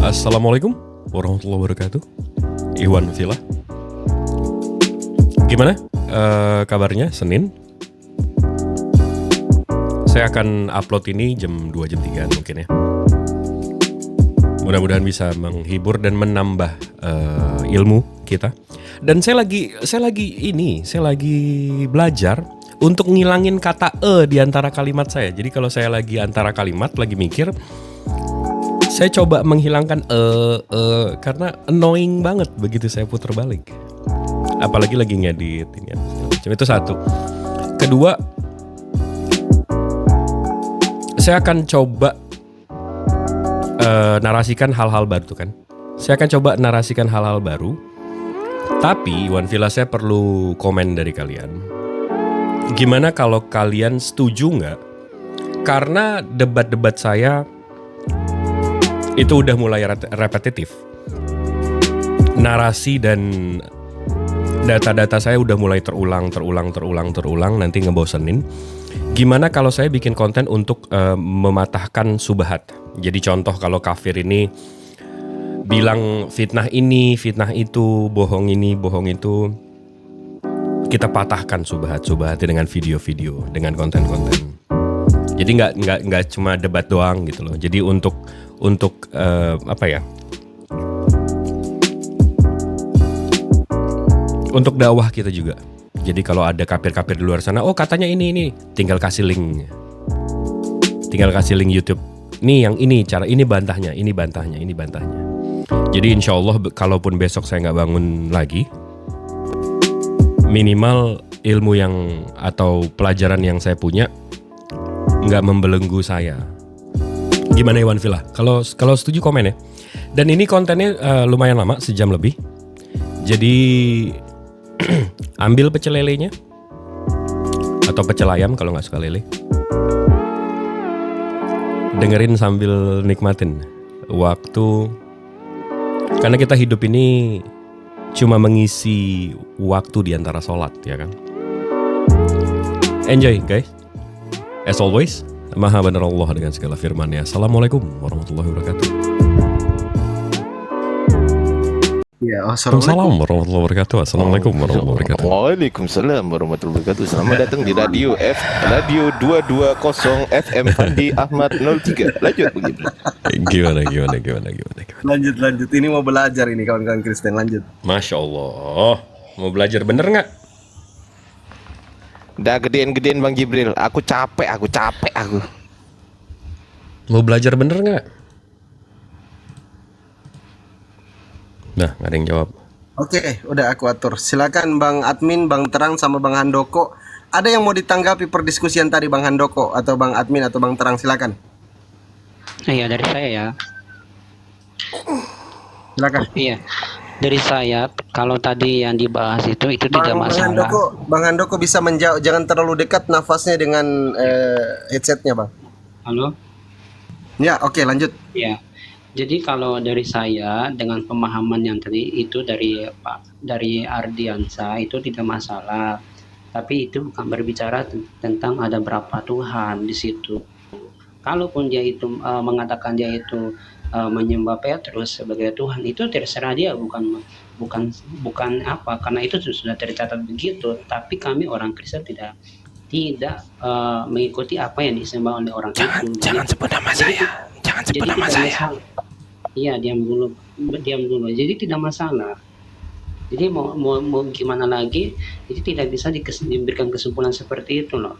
Assalamualaikum warahmatullahi wabarakatuh. Iwan Villa. Gimana kabarnya Senin? Saya akan upload ini jam 2 jam 3 mungkin ya. Mudah-mudahan bisa menghibur dan menambah ilmu kita. Dan saya lagi belajar untuk ngilangin kata di antara kalimat saya. Jadi kalau saya lagi antara kalimat lagi mikir, saya coba menghilangkan karena annoying banget begitu saya putar balik. Apalagi lagi ngedit ini. Itu satu. Kedua, saya akan coba narasikan hal-hal baru tuh kan. Saya akan coba narasikan hal-hal baru. Tapi Iwan Villa, saya perlu komen dari kalian. Gimana kalau kalian setuju nggak? Karena debat-debat saya itu udah mulai repetitif. Narasi dan data-data saya udah mulai terulang, nanti ngebosenin. Gimana kalau saya bikin konten untuk mematahkan subhat? Jadi contoh kalau kafir ini bilang fitnah ini, fitnah itu, bohong ini, bohong itu, kita patahkan subhat dengan video-video, dengan konten-konten. Jadi nggak cuma debat doang gitu loh. Jadi untuk untuk dakwah kita juga. Jadi kalau ada kafir-kafir di luar sana, oh katanya ini, tinggal kasih link YouTube. Nih yang ini, cara ini bantahnya. Jadi insya Allah kalaupun besok saya nggak bangun lagi, minimal ilmu yang atau pelajaran yang saya punya nggak membelenggu saya. Gimana Iwan Villa? Kalau setuju komen ya. Dan ini kontennya lumayan lama, sejam lebih. Jadi ambil pecel lelenya atau pecel ayam kalau nggak suka lele. Dengerin sambil nikmatin waktu. Karena kita hidup ini cuma mengisi waktu di antara sholat, ya kan? Enjoy guys. As always, Maha benar Allah dengan segala firman-Nya. Assalamualaikum warahmatullahi wabarakatuh. Ya, Assalamualaikum warahmatullahi wabarakatuh. Assalamualaikum warahmatullahi wabarakatuh. Waalaikumsalam warahmatullahi wabarakatuh. Selamat datang di Radio 220 FM Fandi Ahmad 03. Lanjut begitu. Gimana. Lanjut. Ini mau belajar ini kawan-kawan Kristen, lanjut. Masya Allah. Mau belajar bener nggak? Udah gedein Bang Jibril. Aku capek. Mau belajar bener nggak? Nah, nggak ada yang jawab. Oke, udah aku atur. Silakan Bang Admin, Bang Terang sama Bang Handoko. Ada yang mau ditanggapi perdiskusian tadi Bang Handoko atau Bang Admin atau Bang Terang, silakan. Iya, dari saya ya. Silakan. Iya. Dari saya, kalau tadi yang dibahas itu tidak masalah. Bang Handoko bisa menjawab, jangan terlalu dekat nafasnya dengan headsetnya Bang. Halo? Ya, oke, lanjut. Iya. Jadi kalau dari saya dengan pemahaman yang tadi itu dari Ardiansa itu tidak masalah. Tapi itu bukan berbicara tentang ada berapa Tuhan di situ. Kalaupun dia itu mengatakan dia itu menyembah Petrus sebagai Tuhan, itu terserah dia, bukan apa, karena itu sudah tercatat begitu. Tapi kami orang Kristen tidak mengikuti apa yang disembah oleh orang itu. Jangan sebut nama saya. Iya, diam dulu. Jadi tidak masalah. Jadi mau gimana lagi? Jadi tidak bisa diberikan kesimpulan seperti itu loh.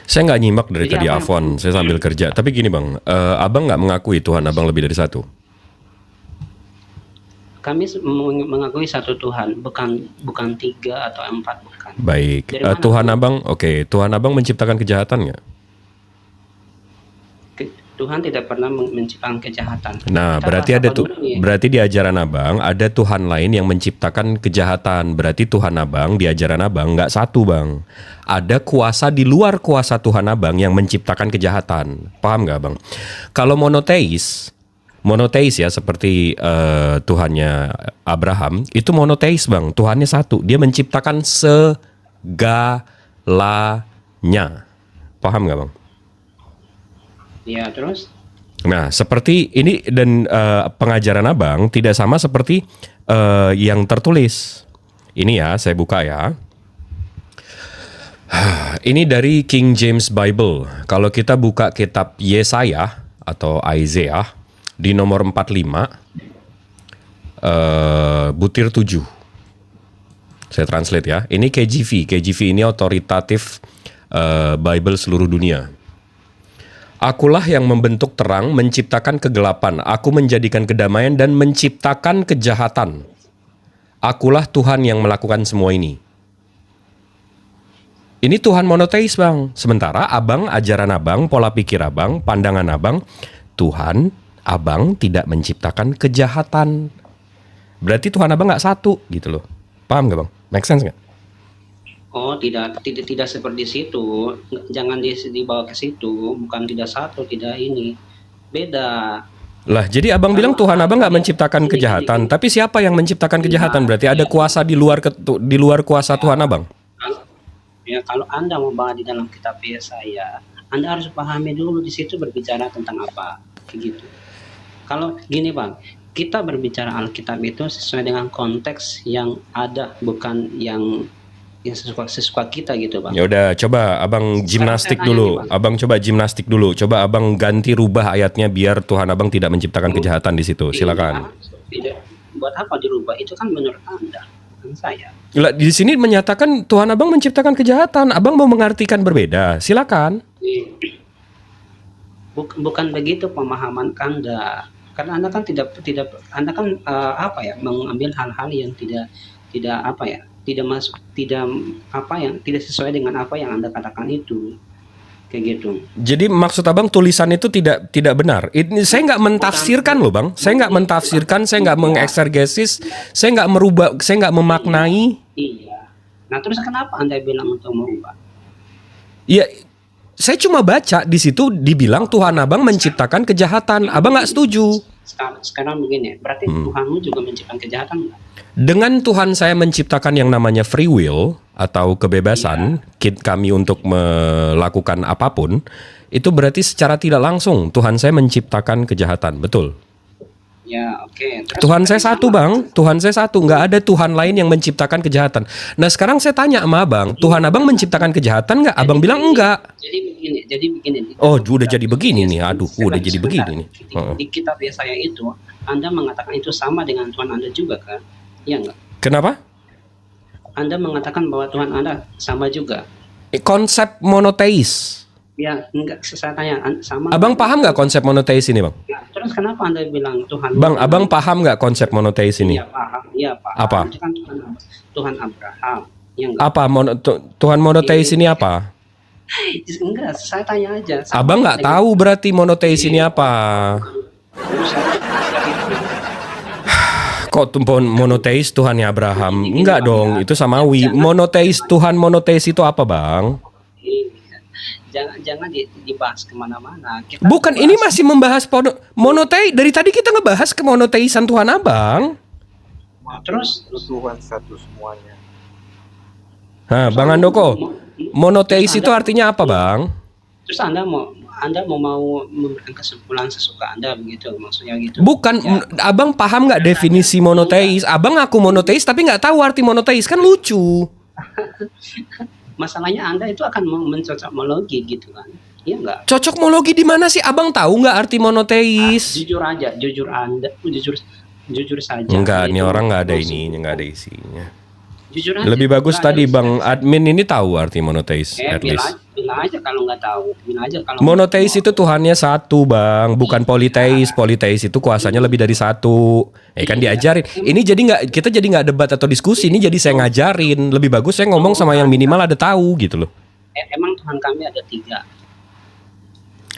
Saya nggak nyimak dari tadi Afwan, saya sambil kerja. Tapi gini Bang, Abang nggak mengakui Tuhan Abang lebih dari satu? Kami mengakui satu Tuhan, bukan 3 atau 4, bukan. Baik, Tuhan Abang, Tuhan Abang menciptakan kejahatan nggak? Tuhan tidak pernah menciptakan kejahatan. Nah, berarti di ajaran Abang ada Tuhan lain yang menciptakan kejahatan. Berarti Tuhan Abang di ajaran Abang nggak satu Bang. Ada kuasa di luar kuasa Tuhan Abang yang menciptakan kejahatan. Paham nggak Bang? Kalau monoteis ya seperti Tuhannya Abraham, itu monoteis Bang. Tuhannya satu. Dia menciptakan segalanya. Paham nggak Bang? Ya, terus? Nah, seperti ini dan pengajaran Abang tidak sama seperti yang tertulis. Ini ya, saya buka ya. Ini dari King James Bible. Kalau kita buka kitab Yesaya atau Isaiah di nomor 45 butir 7. Saya translate ya. Ini KJV. KJV ini otoritatif Bible seluruh dunia. Akulah yang membentuk terang, menciptakan kegelapan. Aku menjadikan kedamaian dan menciptakan kejahatan. Akulah Tuhan yang melakukan semua ini. Ini Tuhan monoteis, Bang. Sementara Abang, ajaran Abang, pola pikir Abang, pandangan Abang, Tuhan, Abang tidak menciptakan kejahatan. Berarti Tuhan Abang nggak satu gitu loh. Paham nggak, Bang? Make sense nggak? Oh, tidak seperti situ. Jangan dibawa ke situ. Bukan tidak satu, tidak ini. Beda. Lah, jadi Abang bilang Tuhan Abang nggak menciptakan kejahatan. Tapi siapa yang menciptakan kejahatan? Berarti ada kuasa di luar kuasa Tuhan Abang. Ya, kalau Anda mau bahas di dalam kitab Yesaya, Anda harus pahami dulu di situ berbicara tentang apa, gitu. Kalau gini, Bang, kita berbicara Alkitab itu sesuai dengan konteks yang ada, bukan yang sesuka kita gitu, Bang. Ya udah, coba Abang gimnastik dulu. Abang coba gimnastik dulu. Coba Abang ganti rubah ayatnya biar Tuhan Abang tidak menciptakan kejahatan di situ. Silakan. Tidak. Buat apa dirubah? Itu kan menurut Anda, bukan saya. Lah, di sini menyatakan Tuhan Abang menciptakan kejahatan. Abang mau mengartikan berbeda. Silakan. Bukan begitu pemahaman Anda. Karena Anda kan tidak Anda kan mengambil hal-hal yang tidak apa ya, tidak masuk, tidak sesuai dengan apa yang Anda katakan itu. Kayak gitu. Jadi maksud Abang tulisan itu tidak benar. Ini saya nggak mentafsirkan loh, Bang. Saya nggak mentafsirkan, saya nggak mengeksegesis, saya nggak merubah, saya nggak memaknai. Iya. Nah, terus kenapa Anda bilang untuk merubah? Ya, saya cuma baca di situ dibilang Tuhan Abang menciptakan kejahatan. Abang nggak setuju. Sekarang begini, berarti Tuhanmu juga menciptakan kejahatan nggak? Dengan Tuhan saya menciptakan yang namanya free will atau kebebasan kami untuk melakukan apapun, itu berarti secara tidak langsung Tuhan saya menciptakan kejahatan, betul? Ya, oke. Tuhan saya satu, Bang. Tuhan saya satu. Nggak ada Tuhan lain yang menciptakan kejahatan. Nah, sekarang saya tanya sama Abang, Tuhan Abang menciptakan kejahatan nggak? Abang bilang enggak. Jadi begini. Oh, udah jadi begini nih. Aduh, udah jadi begini nih. Di kitab Yesaya itu, Anda mengatakan itu sama dengan Tuhan Anda juga kan? Iya enggak? Kenapa? Anda mengatakan bahwa Tuhan Anda sama juga. Konsep monoteis. Ya, enggak, saya tanya sama. Abang paham nggak konsep monoteis ini, Bang? Ya, terus kenapa Anda bilang Tuhan? Bang, Abang paham nggak konsep monoteis ini? Iya, paham. Iya, paham. Apa? Itu kan Tuhan Abraham. Ya, enggak? Apa Tuhan monoteis ini apa? Enggak, saya tanya aja. Abang nggak tahu berarti monoteis ini apa? Kok monoteis Tuhannya Abraham? Enggak dong, itu samawi. Monoteis, Tuhan monoteis itu apa, Bang? Jangan dibahas kemana-mana. Bukan, ini masih membahas monoteis. Dari tadi kita ngebahas ke monoteisan Tuhan Abang. Terus Tuhan satu semuanya. Nah, Bang Handoko, monoteis itu artinya apa, Bang? Terus Anda mau memberikan kesimpulan sesuka Anda begitu, maksudnya gitu. Bukan, Abang paham nggak definisi monoteis? Abang ngaku monoteis tapi nggak tahu arti monoteis, kan lucu. Masalahnya Anda itu akan mencocokmologi gitu kan. Iya enggak? Cocokmologi di mana sih? Abang tahu nggak arti monoteis? Jujur aja, jujur saja. Enggak, nih orang nggak ada ininya, nggak ada isinya. Jujur aja. Lebih bagus tadi Bang admin ini tahu arti monoteis, at least. Bilang aja kalau nggak tahu. Bilang aja kalau monoteis itu Tuhannya satu, Bang, bukan politeis. Politeis itu kuasanya lebih dari satu. Kan diajarin. Ini kita jadi nggak debat atau diskusi. Ini jadi saya ngajarin. Lebih bagus saya ngomong sama yang minimal ada tahu gitu loh. Emang Tuhan kami ada 3.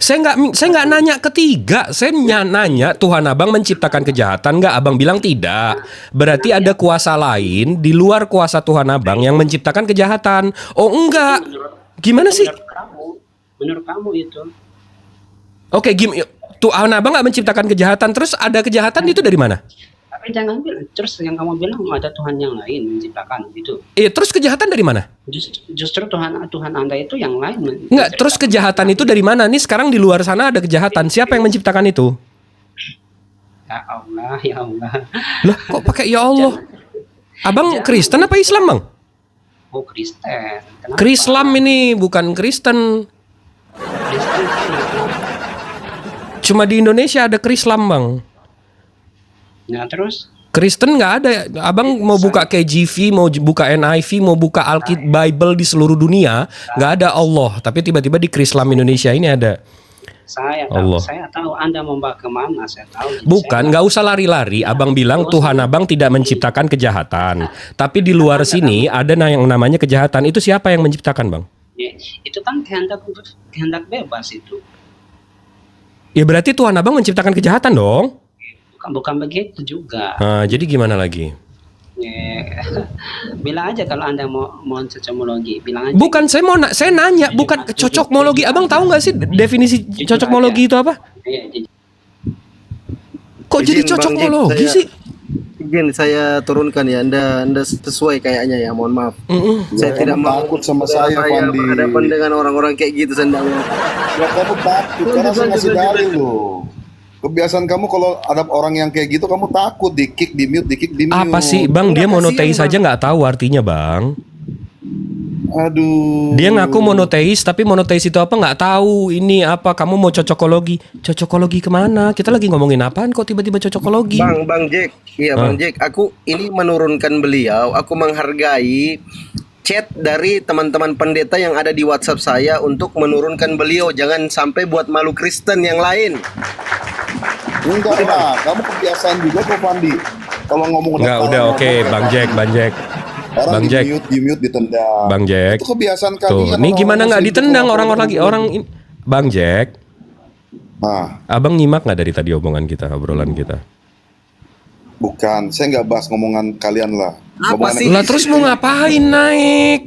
Saya nggak nanya ketiga. Saya nanya Tuhan Abang menciptakan kejahatan nggak? Abang bilang tidak. Berarti ada kuasa lain di luar kuasa Tuhan Abang yang menciptakan kejahatan. Oh enggak. Gimana sih? Menurut kamu itu. Oke, Tuhan Abang nggak menciptakan kejahatan. Terus ada kejahatan itu dari mana? Tapi jangan bilang terus yang kamu bilang ada Tuhan yang lain menciptakan gitu. Terus kejahatan dari mana? Justru Tuhan Anda itu yang lain. Enggak, terus kejahatan itu dari mana? Nih sekarang di luar sana ada kejahatan. Siapa yang menciptakan itu? Ya Allah, ya Allah. Lah, kok pakai ya Allah? Abang Kristen apa Islam, Bang? Oh, Kristen. Kenapa? Krislam ini bukan Kristen. Kristen. Cuma di Indonesia ada Krislam, Bang. Nah, terus Kristen nggak ada. Abang mau buka KJV, mau buka NIV, mau buka Alkitab Bible di seluruh dunia, nggak ada Allah. Tapi tiba-tiba di Krislam Indonesia ini ada. saya tahu Anda membawa kemana, saya tahu. Bukan, nggak usah lari-lari. Abang bilang Tuhan Abang tidak menciptakan kejahatan. Tapi di luar sini ada yang namanya kejahatan. Itu siapa yang menciptakan, Bang? Ya, itu kan kehendak bebas itu. Ya berarti Tuhan Abang menciptakan kejahatan dong. Bukan begitu juga. Nah, jadi gimana lagi? Bilang aja kalau Anda mau cocokmologi, bilang aja. Bukan, saya nanya, bukan cocokmologi. Abang tahu nggak sih definisi cocokmologi itu apa? Kok jadi Izin, Bang cocokmologi Jack, sih? Izin saya turunkan ya, Anda sesuai kayaknya ya, mohon maaf. Saya tidak mau takut sama saya, Fandi. berhadapan dengan orang-orang kayak gitu sendalnya. Ya kamu takut karena saya ngasih dalil loh. Kebiasaan kamu kalau ada orang yang kayak gitu kamu takut di kick, di mute, di kick, di mute. Apa sih, Bang? Dia Enggak, monoteis kasihan, aja nggak tahu artinya, Bang. Aduh. Dia ngaku monoteis, tapi monoteis itu apa nggak tahu. Ini apa? Kamu mau cocokologi? Cocokologi kemana? Kita lagi ngomongin apaan kok tiba-tiba cocokologi? Bang Jack, iya Bang Jack, aku ini menurunkan beliau, aku menghargai chat dari teman-teman pendeta yang ada di WhatsApp saya untuk menurunkan beliau, jangan sampai buat malu Kristen yang lain. Enggak lah, kamu kebiasaan juga kok, Fandi. Kalau ngomong Nggak, udah oke, Bang Jack. Orang Bang Jack. di mute, ditendang. Bang Jack. Itu kebiasaan Tuh, kalian. nih gimana nggak ditendang orang-orang lagi orang ini? Bang Jack, Nah, Abang nyimak nggak dari tadi obrolan kita? bukan, saya nggak bahas ngomongan kalian lah. Apa Ngomongan sih? Lah terus mau ngapain naik?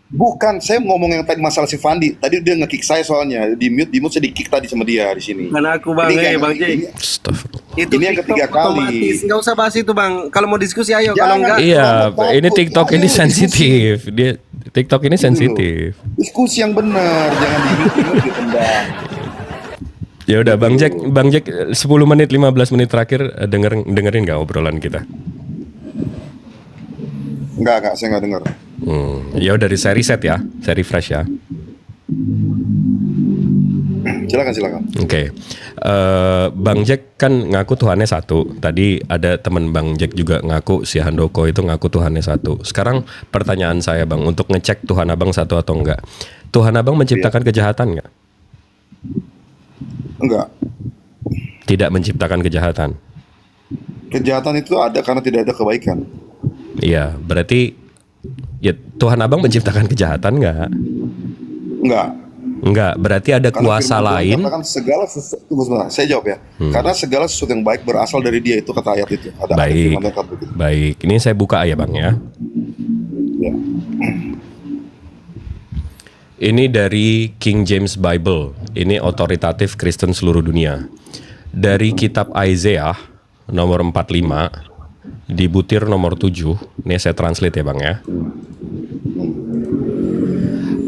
Bukan, saya ngomong yang tadi masalah si Fandi. Tadi dia nge-kick saya soalnya di mute saya di-kick tadi sama dia di sini. Karena aku Bang, Bang Jack. Astagfirullah. Itu Ini yang TikTok ketiga kali. otomatis. Nggak usah bahas itu Bang. Kalau mau diskusi ayo, Jangan. kalau enggak Iya, Kamu ini takut, TikTok ayo ini diskusi. sensitif. Dia TikTok ini sensitif. Diskusi yang benar, jangan di mute ditendang. Ya udah, Bang Jack 10 menit 15 menit terakhir dengerin nggak obrolan kita? Enggak, saya nggak dengar. Ya udah, dari seri set ya, seri fresh ya. Silakan. Oke. Bang Jack kan ngaku Tuhannya satu. Tadi ada teman Bang Jack juga ngaku, si Handoko itu ngaku Tuhannya satu. Sekarang pertanyaan saya, Bang, untuk ngecek Tuhan Abang satu atau enggak. Tuhan Abang menciptakan kejahatan enggak? Enggak. Tidak menciptakan kejahatan. Kejahatan itu ada karena tidak ada kebaikan. Iya, berarti ya Tuhan Abang menciptakan kejahatan enggak? Enggak. Enggak, berarti ada Karena kuasa firman Tuhan lain. katakan segala sesuatu, tunggu sebentar, saya jawab ya. Karena segala sesuatu yang baik berasal dari Dia, itu kata ayat itu. Ada Baik. firman Tuhan begitu. Baik, ini saya buka ya, Bang ya. Ya. Ini dari King James Bible. Ini otoritatif Kristen seluruh dunia. Dari kitab Isaiah nomor 45 di butir nomor 7. Ini saya translate ya, Bang ya.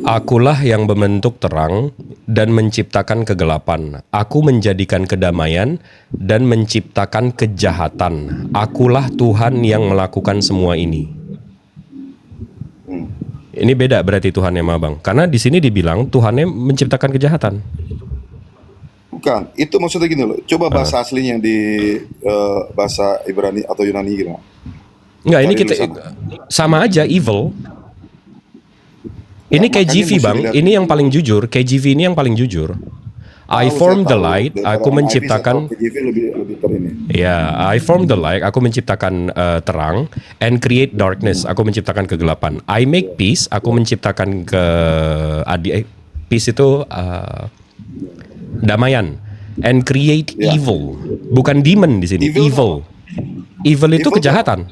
Akulah yang membentuk terang dan menciptakan kegelapan. Aku menjadikan kedamaian dan menciptakan kejahatan. Akulah Tuhan yang melakukan semua ini. Ini beda berarti Tuhannya sama Bang. Karena di sini dibilang Tuhannya menciptakan kejahatan. Bukan, itu maksudnya gini loh. Coba bahasa aslinya yang di bahasa Ibrani atau Yunani gitu. Enggak, ini Cari kita dulu sama aja evil. Ini Ya, makanya KJV, mesti Bang. dilihat. Ini yang paling jujur. KJV ini yang paling jujur. I Tahu, formed saya the tahu. light. Daripada Aku NIV menciptakan. saya tahu KJV lebih ter ini. Ya, I formed the light. Aku menciptakan terang. And create darkness. Aku menciptakan kegelapan. I make peace. Aku menciptakan peace itu damaian. And create Ya. evil. Bukan demon di sini. Evil Evil. Evil itu Evil kejahatan.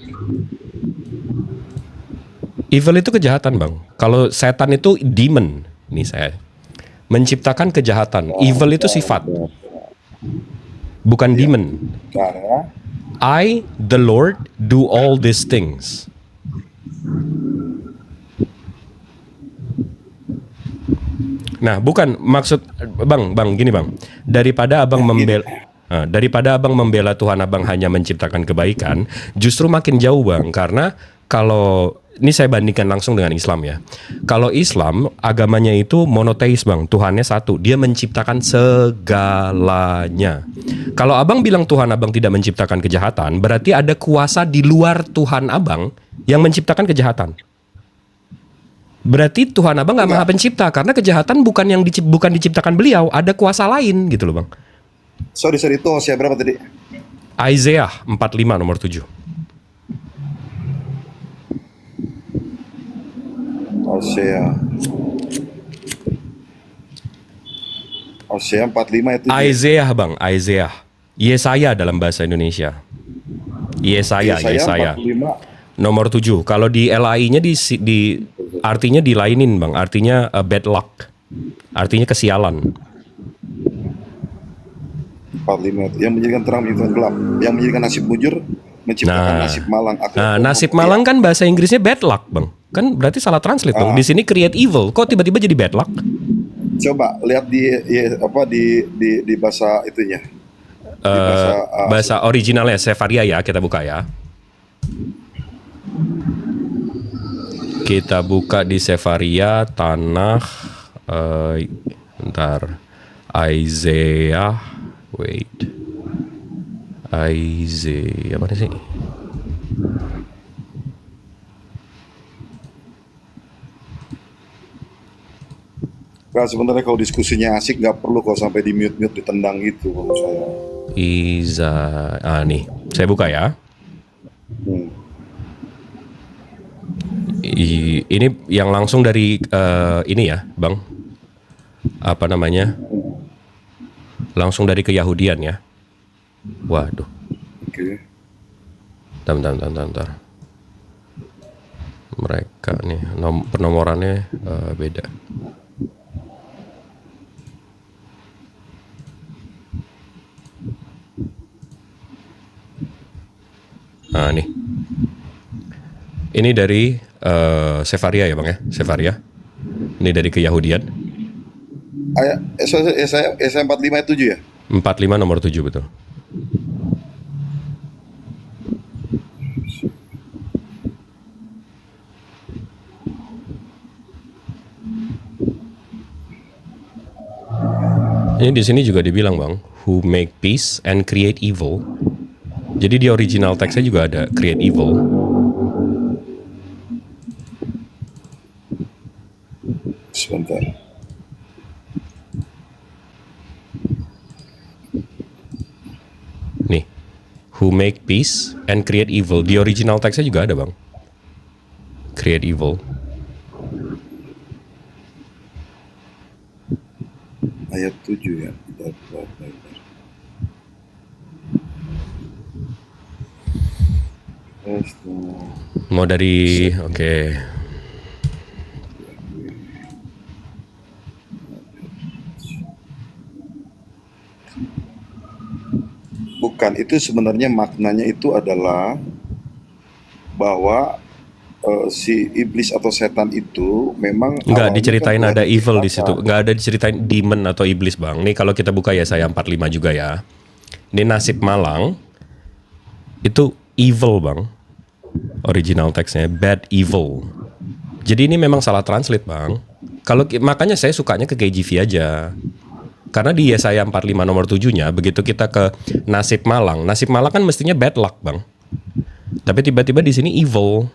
Evil itu kejahatan, Bang. Kalau setan itu demon. Ini saya menciptakan kejahatan. Evil itu sifat. Bukan demon. Karena I, the Lord, do all these things. Nah, bukan maksud bang gini bang. Daripada abang membela Tuhan, abang hanya menciptakan kebaikan, justru makin jauh bang. Karena kalau ini saya bandingkan langsung dengan Islam ya. Kalau Islam agamanya itu monoteis bang, Tuhannya satu, dia menciptakan segalanya. Kalau abang bilang Tuhan abang tidak menciptakan kejahatan, berarti ada kuasa di luar Tuhan abang yang menciptakan kejahatan. Berarti Tuhan abang nggak maha pencipta karena kejahatan bukan diciptakan beliau, ada kuasa lain gitu loh bang. Sorry itu Hosea berapa tadi? Isaiah 45 nomor 7. Hosea 45 itu. Isaiah bang, Isaiah. Yesaya dalam bahasa Indonesia. Yesaya. 45. Nomor 7. Kalau di LAI-nya artinya dilainin bang, artinya bad luck. Artinya kesialan. 45 itu. Yang menjadikan terang menjadikan gelap, yang menjadikan nasib bujur menciptakan nasib malang. Nasib malang kan bahasa Inggrisnya bad luck bang. Kan berarti salah translate bang. Di sini create evil. Kok tiba-tiba jadi bad luck? Coba lihat di bahasa itunya. Bahasa originalnya Sefaria ya, kita buka ya. Kita buka di Sefaria tanah Isaiah mana sih? Nah, sebenarnya kalau diskusinya asik nggak perlu kalau sampai di mute ditendang gitu kalau saya. Nih, saya buka ya. Ini yang langsung dari ini ya, Bang. Apa namanya? Langsung dari Keyahudian ya. Waduh. Oke. Bentar. Mereka nih penomorannya beda. Nah, nih. Ini dari Sefaria ya, Bang ya? Sefaria. Ini dari Keyahudian. Saya 45 itu 7 ya? 45 nomor 7 betul. Ini di sini juga dibilang bang, who make peace and create evil. Jadi di original teksnya juga ada create evil. Sebentar. Nih, who make peace and create evil. Di original teksnya juga ada bang, create evil. Ayat 7 ya. Mau dari oke. Bukan, itu sebenarnya maknanya itu adalah bahwa si iblis atau setan itu memang Nggak diceritain kan ada evil di diciptakan. situ. Nggak ada diceritain demon atau iblis bang. Nih kalau kita buka ya saya 45 juga ya. Ini nasib malang itu evil bang. Original teksnya bad evil. Jadi ini memang salah translate bang. Makanya saya sukanya ke KJV aja. Karena di Yesaya 45 nomor 7-nya begitu kita ke nasib malang kan mestinya bad luck bang. Tapi tiba-tiba di sini evil.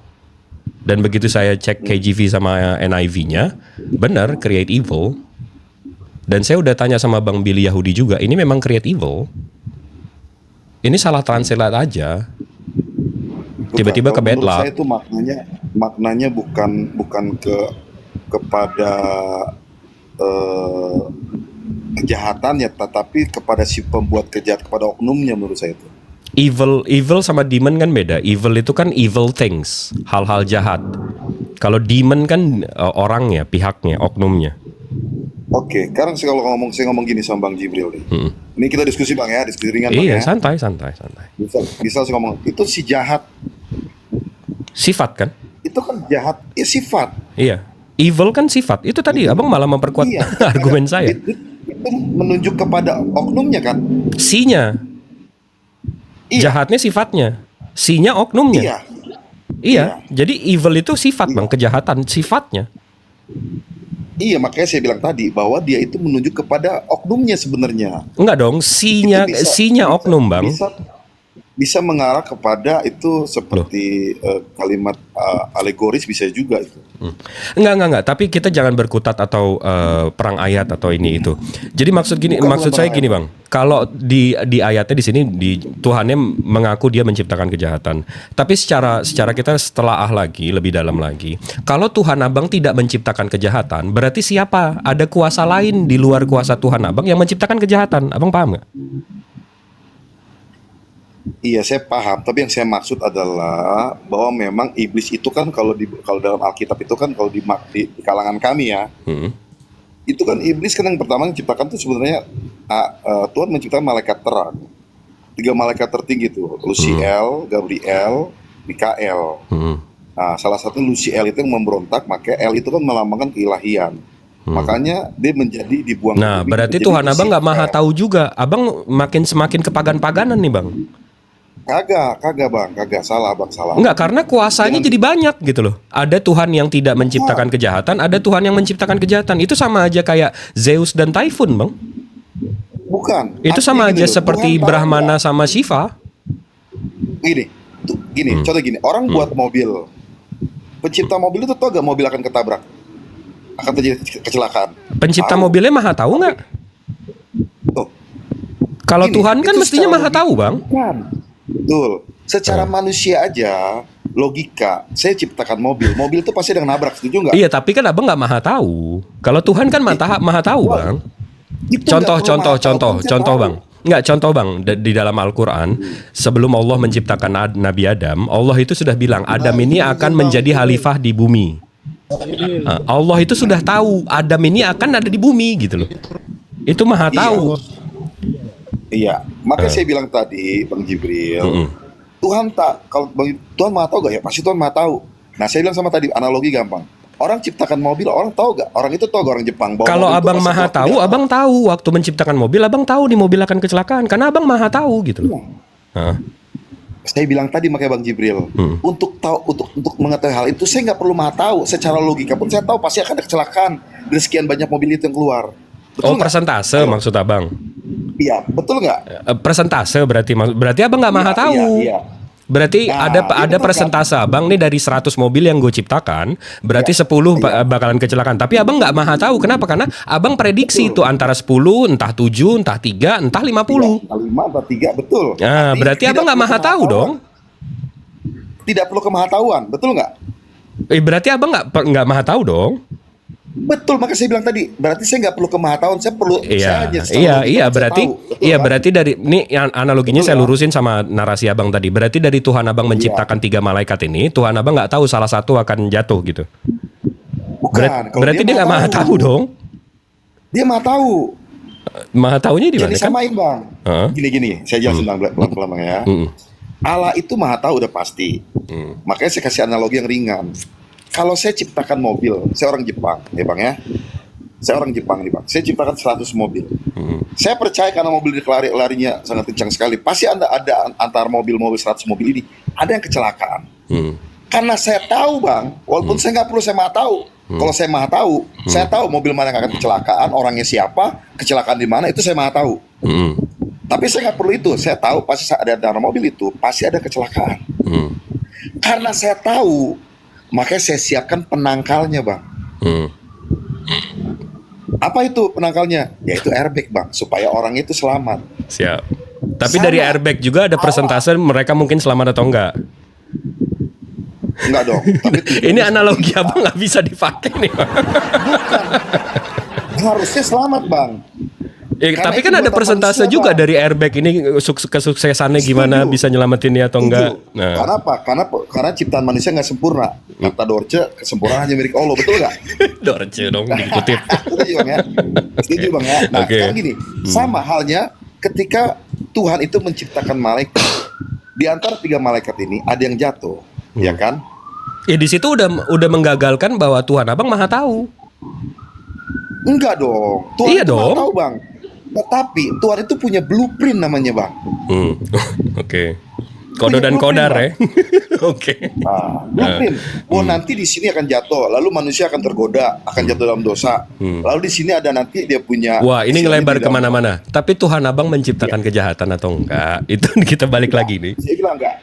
Dan begitu saya cek KJV sama NIV-nya, benar create evil. Dan saya udah tanya sama Bang Billy Yahudi juga, ini memang create evil. Ini salah translate aja. Tiba-tiba ke bad luck. Saya itu maknanya bukan kepada kejahatannya, tetapi kepada si pembuat kejahatan, kepada oknumnya menurut saya itu. Evil sama demon kan beda. Evil itu kan evil things, hal-hal jahat. Kalau demon kan orangnya, pihaknya, oknumnya. Oke, sekarang saya ngomong gini sama Bang Jibril nih. Ini kita diskusi bang ya, diskusi ringan bang Iya, ya. santai. Bisa saya ngomong, itu si jahat, Sifat kan? itu kan jahat, ya sifat. Iya. Evil kan sifat. Itu tadi abang malah memperkuat Iya. argumen saya. Itu menunjuk kepada oknumnya kan? C-nya. Iya. Jahatnya sifatnya. C-nya oknumnya. Iya. Iya. Jadi evil itu sifat bang, kejahatan sifatnya. Iya, makanya saya bilang tadi bahwa dia itu menunjuk kepada oknumnya sebenarnya. Enggak dong, C-nya Itu C-nya oknum bang. Bisa mengarah kepada itu seperti kalimat alegoris bisa juga itu. Enggak. Tapi kita jangan berkutat atau perang ayat atau ini itu. Jadi Bukan maksud saya perang gini bang. Kalau di ayatnya di sini Tuhannya mengaku dia menciptakan kejahatan. Tapi secara kita setelaah lagi lebih dalam lagi. Kalau Tuhan abang tidak menciptakan kejahatan, berarti siapa? Ada kuasa lain di luar kuasa Tuhan abang yang menciptakan kejahatan. Abang paham nggak? Iya, saya paham. Tapi yang saya maksud adalah bahwa memang iblis itu kan kalau dalam Alkitab itu kan kalau di kalangan kami ya, itu kan iblis kan yang pertama menciptakan tuh sebenarnya Tuhan menciptakan malaikat terang. 3 malaikat tertinggi tuh, Luciel, Gabriel, Mikael. Nah, salah satu Luciel itu yang memberontak, maka El itu kan melambangkan keilahian. Makanya dia menjadi dibuang. Nah, ke bumi, berarti menjadi Tuhan abang nggak maha Lucifer. tahu juga. Abang semakin kepagan-paganan nih bang. Kagak bang, kagak, salah bang, salah. Enggak, karena kuasanya jadi banyak gitu loh. Ada Tuhan yang tidak menciptakan kejahatan, ada Tuhan yang menciptakan kejahatan. Itu sama aja kayak Zeus dan Typhon, Bang. Bukan. Itu Artinya sama gini aja loh, seperti Tuhan tahu Brahmana nggak? sama Shiva. Gini, contoh gini, orang buat mobil, pencipta mobil itu tau gak mobil akan ketabrak, akan terjadi kecelakaan. Pencipta Tahu. mobilnya maha tahu nggak? Tuh, Kalau gini, Tuhan kan itu mestinya secara maha logika. tahu, Bang. Bukan. Betul. Secara manusia aja, logika, saya ciptakan mobil itu pasti ada yang nabrak, setuju nggak? Iya, tapi kan abang nggak maha tahu. Kalau Tuhan kan maha tahu, Bang. Itu Contoh, nggak perlu maha tahu, kan saya tahu. Bang. Nggak, contoh Bang, di dalam Al-Quran, sebelum Allah menciptakan Nabi Adam, Allah itu sudah bilang, Adam ini akan menjadi khalifah di bumi. Allah itu sudah tahu, Adam ini akan ada di bumi, gitu loh. Itu maha Iya. tahu. Iya, makanya saya bilang tadi, Bang Jibril, Tuhan maha tahu gak ya? Pasti Tuhan maha tahu. Nah, saya bilang sama tadi, analogi gampang. Orang ciptakan mobil, orang tahu gak? Orang itu tahu gak, orang Jepang bahwa Kalau mobil itu abang pasti maha waktu tahu, dia- abang tahu waktu menciptakan mobil, abang tahu di mobil akan kecelakaan, karena abang maha tahu gitu loh. Hah. Saya bilang tadi makanya Bang Jibril, untuk mengetahui hal itu saya nggak perlu maha tahu. Secara logika pun saya tahu pasti akan ada kecelakaan dari sekian banyak mobil itu yang keluar. Oh, nggak? persentase Ayo. maksud abang? Iya, betul nggak? Persentase berarti abang nggak maha Iya, tahu. iya. Berarti Nah, ada iya betul, persentase abang nih dari 100 mobil yang gue ciptakan, berarti 10 bakalan kecelakaan. Tapi abang nggak maha tahu. Kenapa? Karena abang prediksi itu antara 10, entah 7, entah 3, entah 50. Iya, 5 atau 3, betul. Nah, Artinya berarti tidak abang nggak perlu maha tahu kemahatauan. dong. Tidak perlu kemahatauan, betul nggak? Berarti abang nggak maha tahu dong. Betul, maka saya bilang tadi, berarti saya nggak perlu kemahatauan, saya perlu saya hanya secara logika Iya, saya berarti tahu, betul kan? berarti dari ini analoginya Betul saya kan? lurusin sama narasi abang tadi. Berarti dari Tuhan abang menciptakan 3 malaikat ini, Tuhan abang nggak tahu salah satu akan jatuh gitu. Bukan, kalau Berarti dia nggak maha tahu dong. Dia maha tahu. Maha taunya di mana Jadi kan? samain Bang. Heeh. Gini, saya jelasin pelan-pelan Bang ya. Allah itu maha tahu udah pasti. Makanya saya kasih analogi yang ringan. Kalau saya ciptakan mobil, saya orang Jepang, ya Bang ya. Saya orang Jepang nih Bang. Saya ciptakan 100 mobil. Saya percaya karena mobil ini larinya sangat kencang sekali. Pasti ada antar mobil-mobil 100 mobil ini ada yang kecelakaan. Karena saya tahu Bang, walaupun saya nggak perlu saya maha tahu. Kalau saya maha tahu, saya tahu mobil mana yang akan kecelakaan, orangnya siapa, kecelakaan di mana, itu saya maha tahu. Tapi saya nggak perlu itu. Saya tahu pasti ada dalam mobil itu pasti ada kecelakaan. Karena saya tahu, makanya saya siapkan penangkalnya Bang. Apa itu penangkalnya? Yaitu airbag Bang, supaya orang itu selamat. Siap. Tapi Sama. dari airbag juga ada persentase mereka mungkin selamat atau enggak. Enggak dong. Tapi Ini analogi abang nggak bisa dipakai nih. harusnya selamat Bang. Karena Tapi itu kan ada buatan persentase manusia, juga Bang. dari airbag ini kesuksesannya gimana, Setuju. bisa nyelamatinnya atau enggak. Setuju. Nah, Karena apa? Karena ciptaan manusia nggak sempurna. Kata Dorce, kesempurnaan hanya milik Allah, betul nggak? Dorce dong dikutip. Setuju Bang ya? Setuju Bang ya? Nah, Oke. sekarang gini, sama halnya ketika Tuhan itu menciptakan malaikat, di antara 3 malaikat ini ada yang jatuh, ya kan? Ya di situ udah menggagalkan bahwa Tuhan Abang Maha tahu. Enggak dong. Tuhan Iya itu Maha dong. tahu, Bang. Tetapi Tuhan itu punya blueprint namanya, Bang. Oke. Kodo dan kodar ya. Oke. Nah, blueprint. Nanti di sini akan jatuh, lalu manusia akan tergoda, akan jatuh dalam dosa. Lalu di sini ada nanti dia punya. Wah, ini sini ngelebar di dalam- kemana-mana. Tapi Tuhan Abang menciptakan kejahatan atau enggak? Itu kita balik lagi nih. Saya bilang enggak.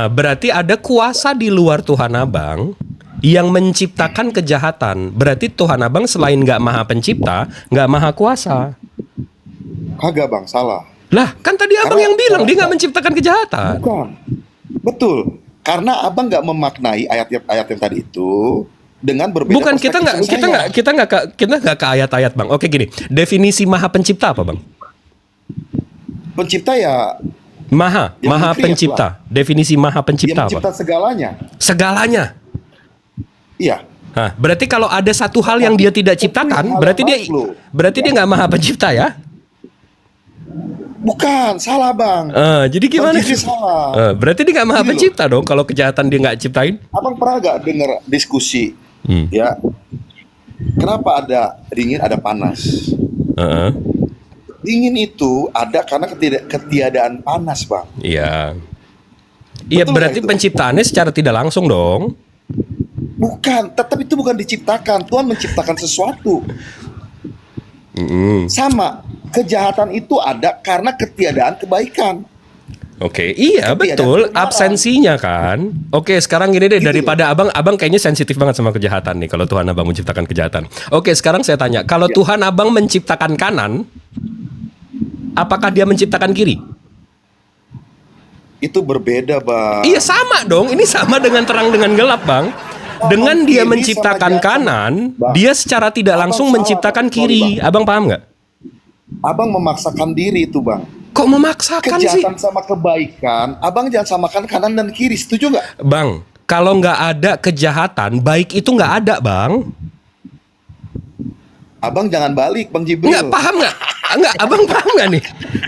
Berarti ada kuasa di luar Tuhan Abang yang menciptakan kejahatan. Berarti Tuhan Abang selain nggak maha pencipta, nggak maha kuasa. Kagak, Bang, salah. Lah, kan tadi Abang Karena- yang bilang dia nggak menciptakan kejahatan. Bukan. Betul. Karena Abang nggak memaknai ayat-ayat yang tadi itu dengan berbeda. Bukan kita perspektif nggak dengan saya. kita nggak ke ayat-ayat, Bang. Oke, gini. Definisi maha pencipta apa, Bang? Pencipta ya, Maha Yang maha mengkreat pencipta. Definisi maha dia pencipta mencipta apa? segalanya. Segalanya. Iya. Hah, berarti kalau ada satu hal yang dia tidak ciptakan, berarti dia nggak maha pencipta ya? Bukan, salah, Bang. Jadi gimana? Bang Jibri salah. Berarti dia nggak maha Gini loh. pencipta dong kalau kejahatan dia nggak ciptain? Abang pernah gak dengar diskusi? Ya. Kenapa ada dingin, ada panas? Heeh. Dingin itu ada karena ketiadaan panas, Bang. Iya. Iya, Betul berarti nggak itu? penciptaannya secara tidak langsung dong. Bukan, tetap itu bukan diciptakan. Tuhan menciptakan sesuatu. Sama, kejahatan itu ada karena ketiadaan kebaikan. Oke, iya Tapi ada betul, kebenaran. absensinya kan. Oke, sekarang gini deh, Gitu daripada abang kayaknya sensitif banget sama kejahatan nih. Kalau Tuhan Abang menciptakan kejahatan. Oke, sekarang saya tanya, kalau Iya. Tuhan Abang menciptakan kanan, apakah dia menciptakan kiri? Itu berbeda, Bang. Iya sama dong, ini sama dengan terang dengan gelap, Bang. Dengan dia kiri menciptakan sama kanan, Bang. dia secara tidak Abang langsung salah, menciptakan Bang. Sorry, kiri. Bang. Abang paham nggak? Abang memaksakan diri itu, Bang. Kok memaksakan sih? Kejahatan sama kebaikan, Abang jangan samakan kanan dan kiri. Setuju nggak? Bang, kalau nggak ada kejahatan, baik itu nggak ada, Bang. Abang jangan balik, Bang Jibril. Nggak paham nggak? Nggak, Abang paham nggak nih?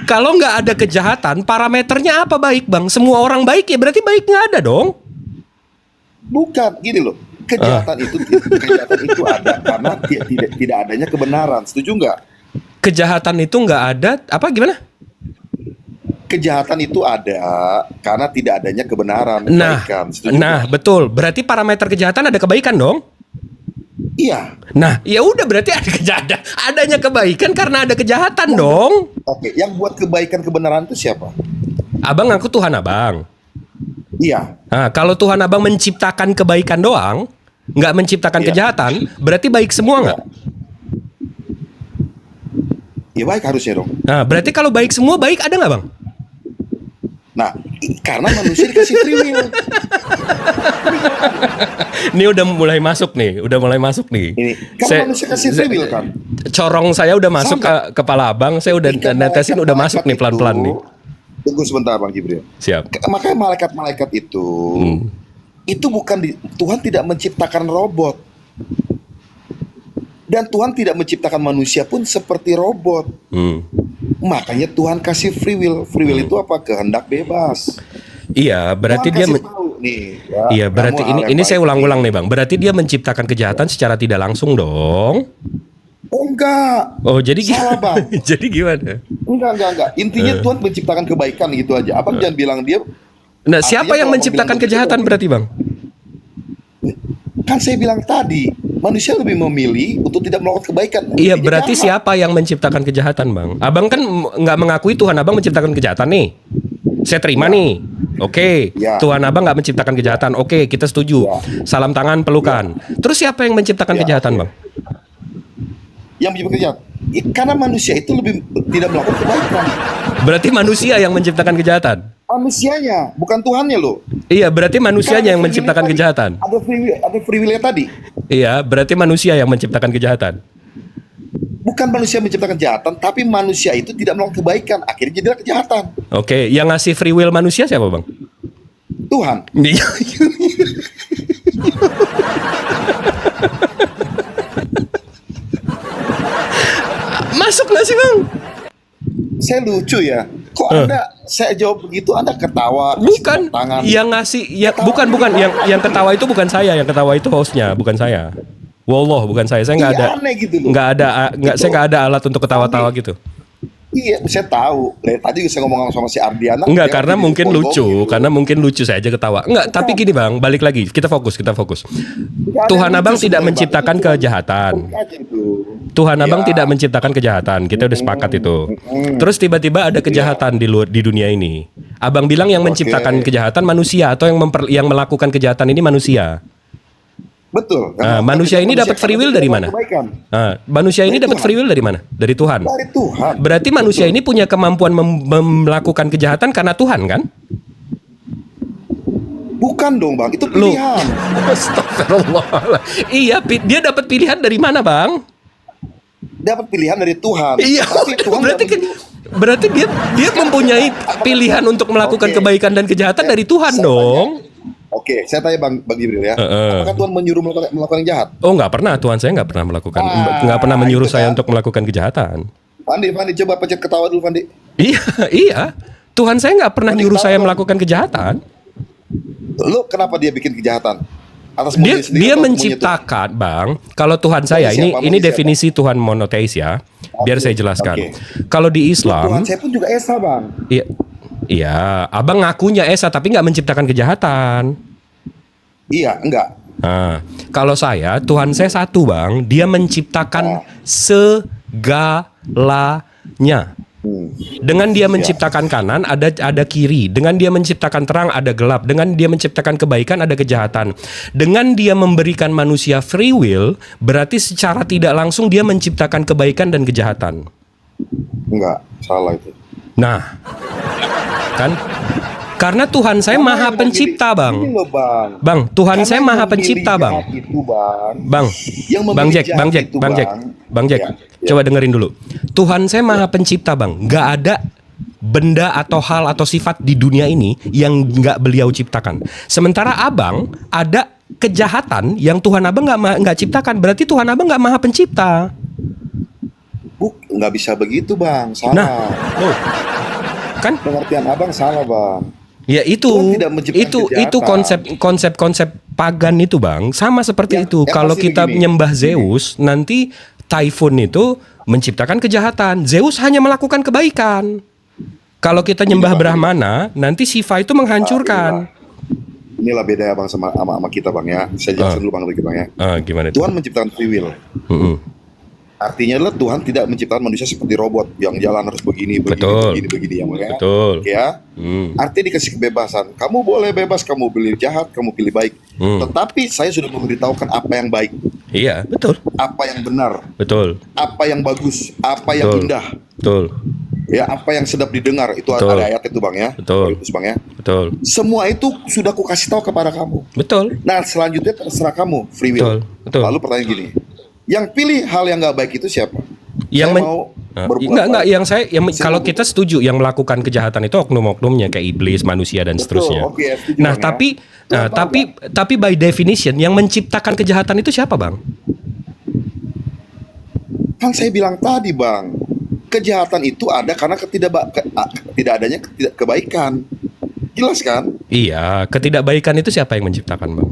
Kalau nggak ada kejahatan, parameternya apa baik, Bang? Semua orang baik ya berarti baik nggak ada dong? Bukan, gini loh. Kejahatan itu ada karena tidak adanya kebenaran. Setuju nggak? Kejahatan itu nggak ada, apa gimana? Kejahatan itu ada karena tidak adanya kebenaran. Kebaikan. Setuju Nah, nggak? betul. Berarti parameter kejahatan ada kebaikan dong? Iya. Nah, ya udah berarti ada kejahatan. Adanya kebaikan karena ada kejahatan dong. Oke, yang buat kebaikan kebenaran itu siapa? Abang ngaku Tuhan Abang. Iya. Nah, kalau Tuhan Abang menciptakan kebaikan doang, nggak menciptakan Iya. kejahatan, berarti baik semua nggak? Ya baik harusnya dong. Nah, berarti kalau baik semua baik ada nggak, Bang? Nah, karena manusia dikasih free will. Ini udah mulai masuk nih, Ini kan manusia kasih free will kan. Corong saya udah masuk Sama. ke kepala Abang, saya udah Ketika netesin udah masuk nih malaikat pelan-pelan itu- nih. Tunggu sebentar, Bang Jibril. Siap. Makanya malaikat-malaikat itu bukan Tuhan tidak menciptakan robot. Dan Tuhan tidak menciptakan manusia pun seperti robot. Makanya Tuhan kasih free will. Free will itu apa? Kehendak bebas. Iya, berarti Tuhan dia kasih tahu nih. Ya, iya, berarti kamu hal ini yang saya baik ulang-ulang ini. nih, Bang. Berarti dia menciptakan kejahatan secara tidak langsung dong. Oh enggak. Oh, jadi Salah, Bang. jadi gimana? Enggak. Intinya Tuhan menciptakan kebaikan gitu aja. Abang jangan bilang dia. Nah, Artinya siapa yang kalau menciptakan mau bilang kejahatan begitu, berarti, Bang? Kan saya bilang tadi, manusia lebih memilih untuk tidak melakukan kebaikan. Iya, Jadi berarti jahat. siapa yang menciptakan kejahatan, Bang? Abang kan nggak mengakui Tuhan Abang menciptakan kejahatan nih. Saya terima nih. Oke, Ya. Tuhan Abang nggak menciptakan kejahatan. Oke, kita setuju. Ya. Salam tangan, pelukan. Terus siapa yang menciptakan Ya, kejahatan, oke. Bang? Yang menyebabkan kejahatan. Karena manusia itu lebih tidak melakukan kebaikan. Berarti manusia yang menciptakan kejahatan. Manusianya, bukan Tuhannya loh. Iya, berarti manusianya Karena yang free will menciptakan tadi. kejahatan. Ada free will tadi. Iya, berarti manusia yang menciptakan kejahatan. Bukan manusia yang menciptakan kejahatan, tapi manusia itu tidak melakukan kebaikan. Akhirnya jadilah kejahatan. Oke, yang ngasih free will manusia siapa, Bang? Tuhan. Iya. Masuk nggak sih, Bang? saya lucu ya. Kok Anda saya jawab begitu Anda ketawa, kasih Bukan tepuk tangan. yang ngasih ya bukan yang ketawa itu bukan saya, yang ketawa itu hostnya, bukan saya. Wallah, bukan saya. Saya nggak Iya, ada aneh gitu loh. saya nggak ada alat untuk ketawa-tawa gitu. Iya, saya tahu. Dari tadi saya ngomong sama si Ardiana. Enggak, dia karena jadi mungkin bohong lucu, gitu. karena mungkin lucu saya aja ketawa. Enggak, tapi gini Bang, balik lagi, kita fokus. Nggak ada Tuhan yang Abang lucu tidak sebenarnya, menciptakan Bang. Itu cuma kejahatan. bohong aja itu. Tuhan Abang Iya. tidak menciptakan kejahatan. Kita udah sepakat itu. Terus tiba-tiba ada kejahatan di dunia ini. Abang bilang yang menciptakan kejahatan manusia atau yang melakukan kejahatan ini manusia. Betul. Manusia ini dapat free will dari mana? Kebaikan. Manusia ini Dari dapat Tuhan. free will dari mana? Dari Tuhan. Dari Tuhan. Berarti manusia ini punya kemampuan melakukan kejahatan karena Tuhan kan? Bukan dong, Bang. Itu Loh. pilihan. Astagfirullah. Iya, dia dapat pilihan dari mana, Bang? Dapat pilihan dari Tuhan. Iya, Tapi Tuhan berarti nggak berarti dia mempunyai pilihan untuk melakukan Oke. kebaikan dan kejahatan dari Tuhan Saya dong. Oke, saya tanya Bang Jibril ya. Apakah Tuhan menyuruh melakukan yang jahat? Oh, nggak pernah. Tuhan saya nggak pernah melakukan, nggak pernah menyuruh itu saya kan. untuk melakukan kejahatan. Fandi, coba pencet ketawa dulu, Fandi. Iya, iya. Tuhan saya nggak pernah nyuruh saya melakukan kejahatan. Lu kenapa dia bikin kejahatan? Atas Dia maunya sendiri dia atau maunya menciptakan, Bang. Kalau Tuhan saya Maunya ini siapa? ini Maunya definisi Tuhan monoteis ya. Biar Oke, saya jelaskan. oke. Kalau di Tuhan? Islam, Tuhan saya pun juga Esa, Bang. iya, iya. Abang ngakunya Esa tapi nggak menciptakan kejahatan. Iya, enggak. Nah, kalau saya, Tuhan saya satu Bang, dia menciptakan segalanya. Dengan dia menciptakan kanan, ada kiri. Dengan dia menciptakan terang, ada gelap. Dengan dia menciptakan kebaikan, ada kejahatan. Dengan dia memberikan manusia free will, berarti secara tidak langsung dia menciptakan kebaikan dan kejahatan. Enggak, salah itu. Nah, kan? Karena Tuhan saya Karena maha yang pencipta memilih- Bang. Ini loh, Bang. Bang, Tuhan Karena saya yang maha memilih pencipta Bang. jahat itu, Bang. Bang, Yang memilih Bang Jack, jahat Bang Jack, itu, Bang Jack, Bang. Bang Jack, Ya, ya. coba dengerin dulu. Tuhan saya maha pencipta Bang. Nggak ada benda atau hal atau sifat di dunia ini yang nggak beliau ciptakan. Sementara Abang ada kejahatan yang Tuhan Abang nggak ciptakan. Berarti Tuhan Abang nggak maha pencipta. Nggak bisa begitu, Bang. Salah. Nah, loh, kan? Pengertian Abang salah, Bang. Ya itu, Tuhan tidak menciptakan itu kejahatan. konsep pagan itu Bang, sama seperti Ya, itu. yang Kalau pasti kita begini. nyembah Zeus, nanti Typhon itu menciptakan kejahatan. Zeus hanya melakukan kebaikan. Kalau kita nyembah Brahmana, nanti Shiva itu menghancurkan. Inilah beda ya, Bang, sama kita, Bang, ya. Saya jelaskan dulu, Bang, Bang, ya. Gimana itu? Tuhan menciptakan free will. Mm-mm. Artinya adalah Tuhan tidak menciptakan manusia seperti robot yang jalan harus begini, Betul. begini, ya, Bang, ya. Betul. Ya. Hmm. Artinya dikasih kebebasan. Kamu boleh bebas, kamu pilih jahat, kamu pilih baik. Tetapi saya sudah memberitahukan apa yang baik, Iya, betul, apa yang benar, betul, apa yang bagus, apa yang Betul. indah. betul, Ya, apa yang sedap didengar, itu Betul. ada ayat itu, Bang, ya. Betul. Itu, Bang, ya. betul, Semua itu sudah aku kasih tahu kepada kamu. betul, Nah, selanjutnya terserah kamu, free will. Betul, betul. Lalu pertanyaan gini, yang pilih hal yang nggak baik itu siapa? Yang Saya men- mau berbuat enggak, baik. yang kalau mau- kita setuju yang melakukan kejahatan itu oknum-oknumnya kayak iblis, manusia dan Betul, seterusnya. oke, setuju, Nah, Bang, ya. tapi Tuhan tahu tapi by definition yang menciptakan kejahatan itu siapa, Bang? Kan saya bilang tadi, Bang, kejahatan itu ada karena tidak adanya kebaikan. Jelas kan? Iya, ketidakbaikan itu siapa yang menciptakan, Bang?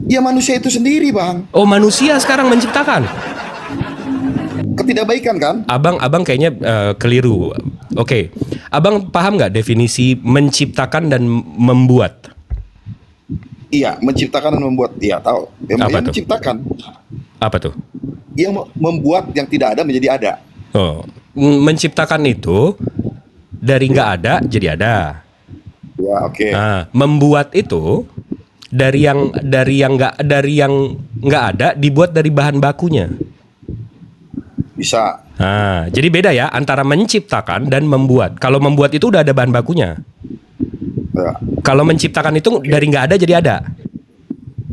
Ya manusia itu sendiri, Bang. Oh, manusia sekarang menciptakan. Ketidakbaikan kan? Abang kayaknya keliru. Oke. Abang paham nggak definisi menciptakan dan membuat? Iya, menciptakan dan membuat. Iya, tahu. Yang Apa tuh? menciptakan, Apa tuh? yang membuat yang tidak ada menjadi ada. Oh, menciptakan itu dari nggak ada jadi ada. Ya, oke. Nah, membuat itu dari yang nggak ada dibuat dari bahan bakunya. Bisa. Nah, jadi beda ya antara menciptakan dan membuat. Kalau membuat itu udah ada bahan bakunya. Ya. Kalau menciptakan itu dari nggak ada jadi ada.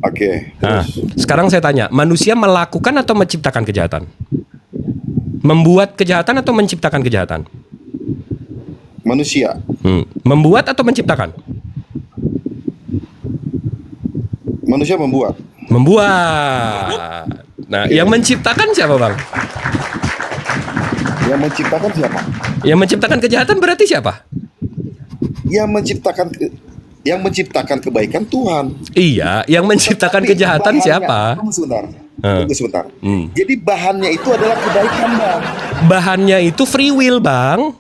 Oke. Nah, sekarang saya tanya, manusia melakukan atau menciptakan kejahatan? Membuat kejahatan atau menciptakan kejahatan? Manusia. Membuat atau menciptakan? Manusia membuat. Membuat. Nah, yang menciptakan siapa, Bang? Yang menciptakan siapa? Yang menciptakan kejahatan berarti siapa? Yang menciptakan kebaikan Tuhan. Iya, yang menciptakan Tetapi kejahatan bahannya- siapa? Tunggu sebentar. Jadi bahannya itu adalah kebaikan, Bang. Bahannya itu free will, Bang.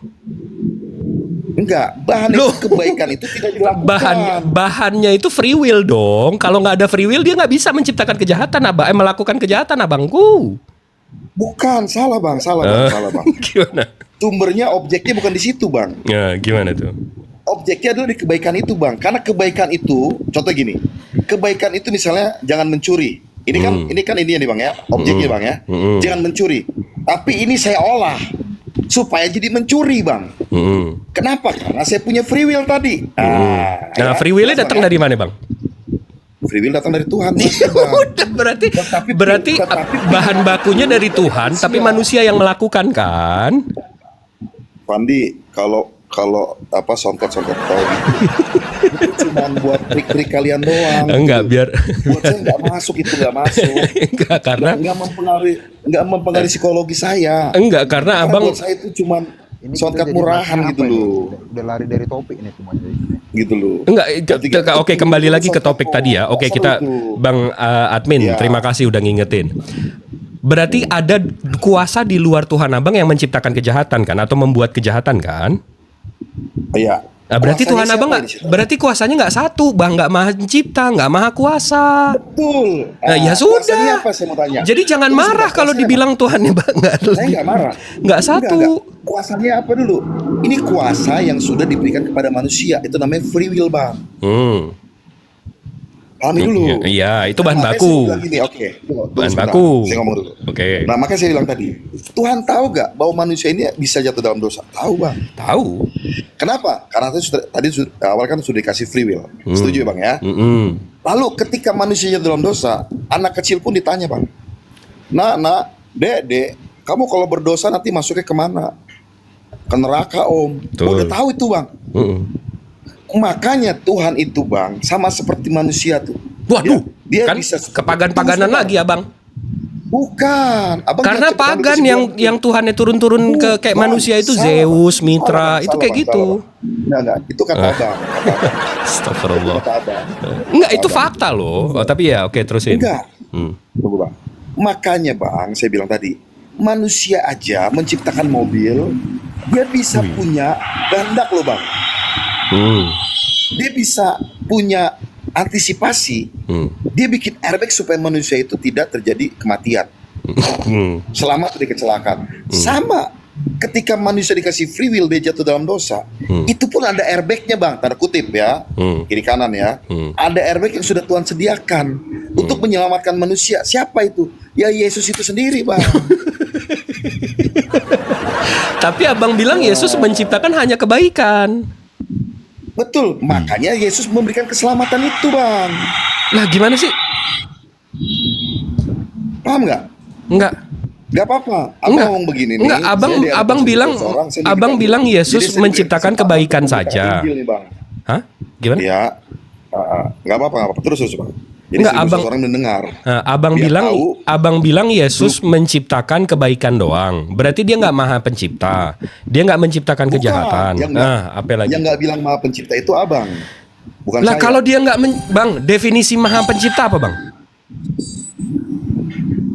Enggak, bahan Loh. itu kebaikan itu tidak dilakukan. Bahannya itu free will dong. Kalau nggak ada free will dia nggak bisa menciptakan kejahatan, melakukan kejahatan, abangku. Bukan, salah Bang. Salah Bang. Gimana? Sumbernya objeknya bukan di situ, Bang. Ya, gimana tuh? Objeknya adalah di kebaikan itu, Bang. Karena kebaikan itu, contoh gini. Kebaikan itu misalnya jangan mencuri. Ini kan ini nih, Bang ya. Objeknya, Bang ya. Jangan mencuri. Tapi ini saya olah supaya jadi mencuri, Bang. Kenapa? Karena saya punya free will tadi. Nah, Ya, free will-nya jelas, datang Bang, ya? dari mana, Bang? Free will datang dari Tuhan, pasti, Bang. Udah berarti Tetapi bahan bakunya dari Tuhan, tapi manusia yang melakukan kan? Pandi, kalau sontot-sontot tahu itu cuma buat trik-trik kalian doang. Enggak, gitu. biar Buat saya nggak masuk, itu nggak masuk. enggak karena nggak mempengaruhi psikologi saya. enggak karena Karena Abang buat saya itu cuma Ini shortcut kita jadi murahan bahas gitu apa ini? loh, Udah lari dari topik ini semuanya. gitu loh. enggak Ketika- oke, kembali lagi ke topik tadi ya. Oke, Asal kita itu. Bang admin, Ya. terima kasih udah ngingetin. Berarti ada kuasa di luar Tuhan Abang yang menciptakan kejahatan kan atau membuat kejahatan kan? Iya. Nah, berarti Kuasanya Tuhan siapa Abang ini, nggak, siapa? berarti kuasanya nggak satu, Bang, nggak maha pencipta, nggak maha kuasa. Betul. Nah, ya Kuasanya sudah. apa saya mau tanya? Jadi jangan Tunggu marah sebentar, kalau kuasanya dibilang Tuhannya Bang nggak Saya nggak marah. nggak satu. Enggak. Kuasanya apa dulu? Ini kuasa yang sudah diberikan kepada manusia. Itu namanya free will, Bang. Pahami dulu. Iya, itu bahan Makanya baku. saya bilang gini, oke. Tunggu Bahan sebentar. baku. Saya ngomong dulu. Oke. Nah, makanya saya bilang tadi, Tuhan tahu gak bahwa manusia ini bisa jatuh dalam dosa? Tahu, Bang. Tahu. Kenapa? Karena awal kan sudah dikasih free will. Setuju ya, Bang ya? Lalu ketika manusia jatuh dalam dosa, anak kecil pun ditanya, Bang. Nak, dek, kamu kalau berdosa nanti masuknya kemana? Ke neraka, Om. Betul. Udah tahu itu, Bang. Makanya Tuhan itu, Bang, sama seperti manusia tuh. Waduh, Dia kan bisa kepagan-paganan Tunggu lagi, Abang. Bukan. Abang Karena jangan cepat pagan ambil kesimpulan. yang Tuhannya turun-turun ke kayak Bukan. manusia itu Salah, Zeus, Bang. Mitra, Salah, itu Bang. kayak Salah, gitu. Bang. Enggak. Itu kata Abang. Astagfirullah. Kata Abang. Enggak, itu fakta loh. Oh, tapi ya, oke, terusin. Enggak. Hmm. Tunggu, Bang. Makanya, Bang, saya bilang tadi, manusia aja menciptakan mobil, dia bisa punya kehendak loh, Bang. Dia bisa punya antisipasi. Dia bikin airbag supaya manusia itu tidak terjadi kematian. Selamat dari kecelakaan. Sama ketika manusia dikasih free will dia jatuh dalam dosa, itu pun ada airbagnya, Bang, tanda kutip ya, kiri kanan ya. Ada airbag yang sudah Tuhan sediakan untuk menyelamatkan manusia. Siapa itu? Ya Yesus itu sendiri, Bang. Tapi Abang bilang Yesus menciptakan hanya kebaikan. Betul, makanya Yesus memberikan keselamatan itu, Bang. Lah gimana sih? Paham nggak? Enggak. Nggak apa-apa. Abang Enggak. ngomong begini nih. Enggak, abang bilang abang Yesus menciptakan kebaikan saja. Hah? Gimana? Ya, nggak apa-apa. Terus, Bang. Jadi Enggak, Abang- orang mendengar. Nah, abang bilang Yesus menciptakan kebaikan doang. Berarti dia nggak maha pencipta. Dia nggak menciptakan Bukan, kejahatan. yang nggak- Nah, apa lagi? Yang nggak bilang maha pencipta itu Abang, bukan Lah saya. kalau dia nggak Bang, definisi maha pencipta apa, Bang?